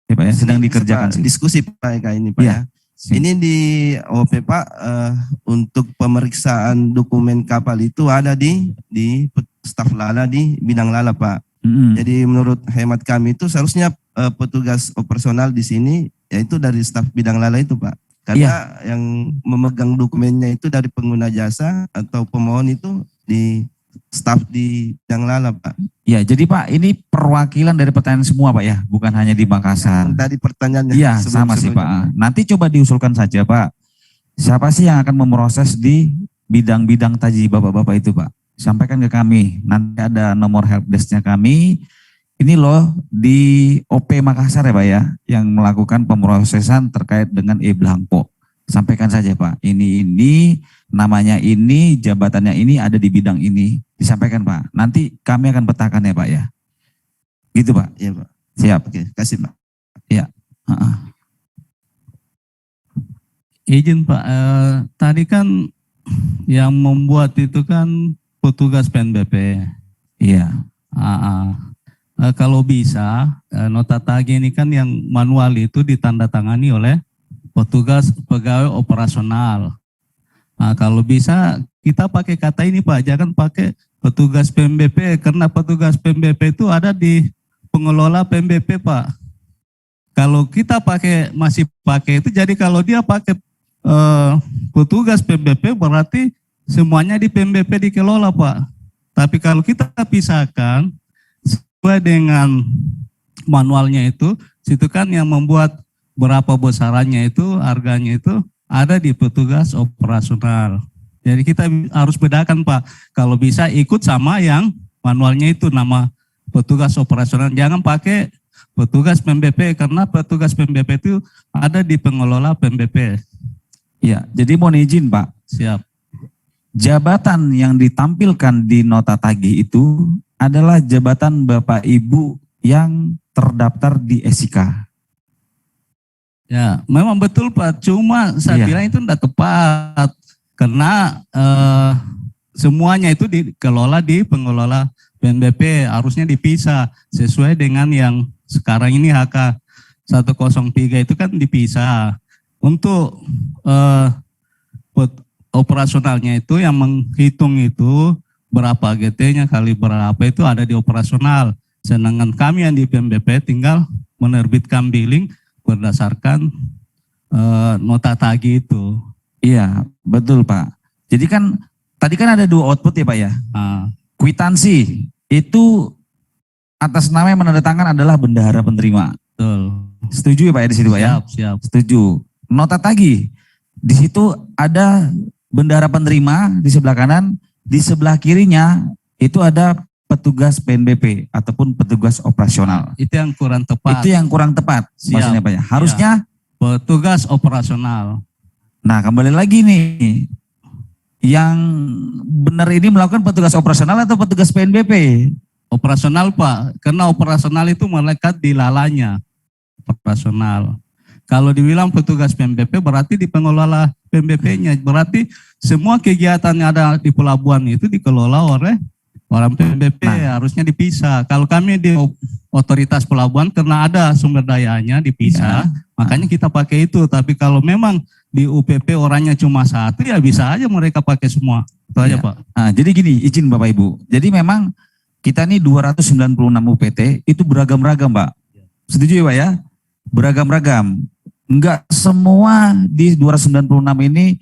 Ya Pak ya, sedang dikerjakan sih. Diskusi Pak Eka ini Pak ya. Ini di OP Pak, untuk pemeriksaan dokumen kapal itu ada di staf Lala di bidang Lala Pak. Jadi menurut hemat kami itu seharusnya petugas operasional di sini yaitu dari staf bidang Lala itu Pak. Karena yang memegang dokumennya itu dari pengguna jasa atau pemohon itu di staf di bidang Lala Pak. Ya jadi Pak ini perwakilan dari pertanyaan semua Pak ya, bukan hanya di Makassar. Tadi pertanyaannya. Iya sama sih Pak. Nanti coba diusulkan saja Pak. Siapa sih yang akan memproses di bidang-bidang tadi Bapak-Bapak itu Pak. Sampaikan ke kami. Nanti ada nomor helpdesk-nya kami. Ini loh di OP Makassar ya Pak ya, yang melakukan pemrosesan terkait dengan e-Blanko. Sampaikan saja Pak, ini, namanya ini, jabatannya ini ada di bidang ini. Disampaikan Pak, nanti kami akan petakan ya Pak ya. Gitu Pak? Iya Pak. Siap. Oke, kasih Pak. Iya. Izin Pak, tadi kan yang membuat itu kan petugas PNBP. Iya. Kalau bisa nota tagih ini kan yang manual itu ditandatangani oleh petugas pegawai operasional. Kalau bisa kita pakai kata ini Pak, jangan pakai petugas PMBP karena petugas PMBP itu ada di pengelola PMBP Pak. Kalau kita masih pakai itu, jadi kalau dia pakai petugas PMBP berarti semuanya di PMBP dikelola Pak. Tapi kalau kita pisahkan sesuai dengan manualnya itu, situ kan yang membuat berapa besarannya itu, harganya itu ada di petugas operasional. Jadi kita harus bedakan Pak, kalau bisa ikut sama yang manualnya itu nama petugas operasional. Jangan pakai petugas PMBP karena petugas PMBP itu ada di pengelola PMBP. Iya, jadi mohon izin Pak. Siap. Jabatan yang ditampilkan di nota tagih itu adalah jabatan Bapak Ibu yang terdaftar di SIK. Ya, memang betul Pak. Cuma saya bilang itu tidak tepat karena semuanya itu dikelola di pengelola PNBP, harusnya dipisah sesuai dengan yang sekarang ini HK 103 itu kan dipisah. Untuk operasionalnya itu yang menghitung itu berapa GT-nya kali berapa itu ada di operasional. Sedangkan kami yang di PMBP tinggal menerbitkan billing berdasarkan nota tagih itu. Iya, betul Pak. Jadi kan tadi kan ada 2 output ya Pak ya. Kwitansi itu atas nama yang menandatangani adalah bendahara penerima. Betul. Setuju ya Pak ya di situ Pak ya? Siap. Setuju. Nota tagih di situ ada bendahara penerima di sebelah kanan, di sebelah kirinya itu ada petugas PNBP ataupun petugas operasional. Itu yang kurang tepat. Itu yang kurang tepat. Siap. Maksudnya Pak ya. Harusnya petugas operasional. Nah, kembali lagi nih. Yang benar ini melakukan petugas operasional atau petugas PNBP? Operasional Pak, karena operasional itu melekat di lalanya operasional. Kalau dibilang petugas PNBP berarti di pengelola PNBP-nya, berarti semua kegiatan yang ada di pelabuhan itu dikelola oleh orang PNBP, harusnya dipisah. Kalau kami di otoritas pelabuhan karena ada sumber dayanya dipisah, makanya kita pakai itu. Tapi kalau memang di UPP orangnya cuma satu, ya bisa aja mereka pakai semua. Itu aja Pak. Nah, jadi gini, izin Bapak Ibu. Jadi memang kita ini 296 UPT itu beragam-ragam Pak. Setuju ya Pak ya? Beragam-ragam. Enggak semua di 296 ini